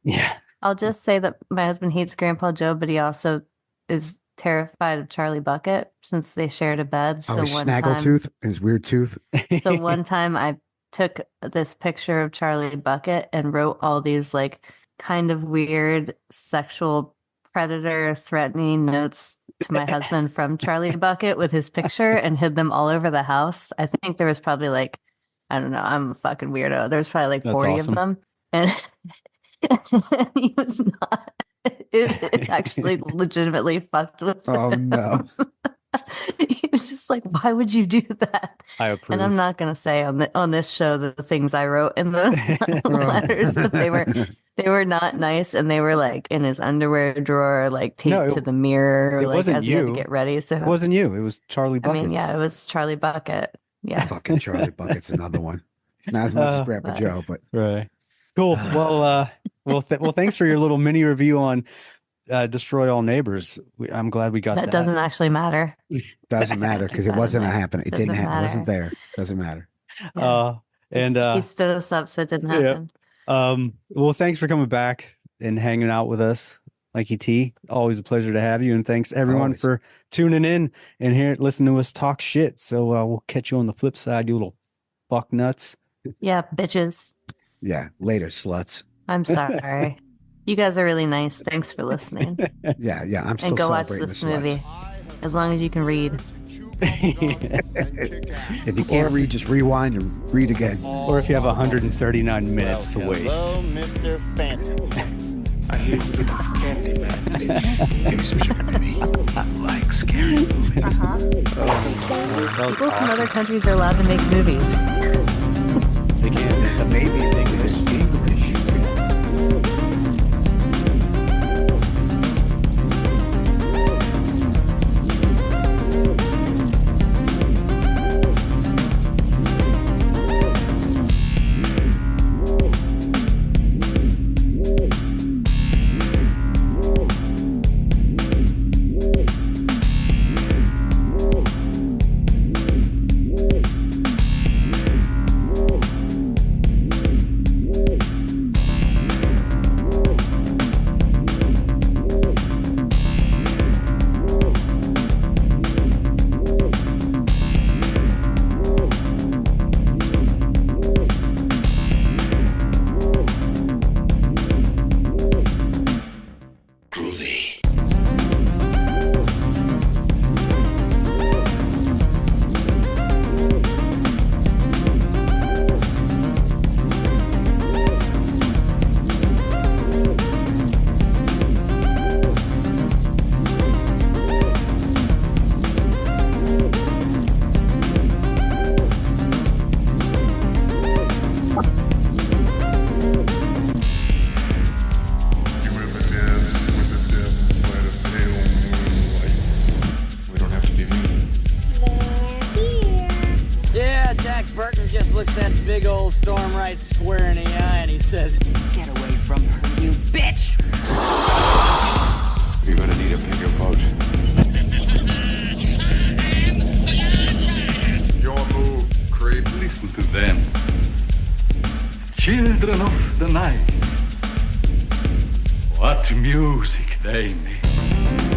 Yeah. I'll just say that my husband hates Grandpa Joe, but he also is terrified of Charlie Bucket since they shared a bed. Oh, So his one snaggletooth, his weird tooth. so one time I took this picture of Charlie Bucket and wrote all these like kind of weird sexual predator threatening notes to my husband from Charlie Bucket with his picture and hid them all over the house. I think there was probably like, I don't know, I'm a fucking weirdo. There's probably like That's 40 awesome. of them. And he was not, it actually legitimately fucked with Oh, him. no. He was just like, why would you do that? I approve. And I'm not going to say on this show the things I wrote in those letters, but they were not nice, and they were like in his underwear drawer, like taped No, to the mirror, it like wasn't as he had to you. get ready. So It wasn't you. It was Charlie I Buckets. mean, yeah, it was Charlie Bucket. Yeah. Fucking Charlie Bucket's another one. It's not as much as Grandpa but- Joe, but Right. Cool. Well, thanks for your little mini review on Destroy All Neighbors. I'm glad we got that. That doesn't actually matter. doesn't matter because it wasn't happening. It didn't Doesn't happen. It wasn't matter. there. Doesn't matter. Yeah. And he stood us up, so it didn't yeah. happen. well, thanks for coming back and hanging out with us, Mikey T. Always a pleasure to have you, and thanks everyone Always. for tuning in and listening to us talk shit. So we'll catch you on the flip side, you little fuck nuts. Yeah, bitches. Yeah. Later, sluts. I'm sorry. You guys are really nice. Thanks for listening. Yeah. I'm still And go watch celebrating this the sluts. movie. As long as you can read. If you can't read, just rewind and read again. Or if you have 139 minutes to waste. Hello, Mr. Fancy Pants. I hear you looking for Candyman, bitch. Give me some sugar, baby. Like scary movies. People from other countries are allowed to make movies. They can. Maybe if they could English. old Storm right square in the eye, and he says, "Get away from her, you bitch!" You're gonna need a bigger boat. Your move, creep. Listen to them. Children of the night. What music they make.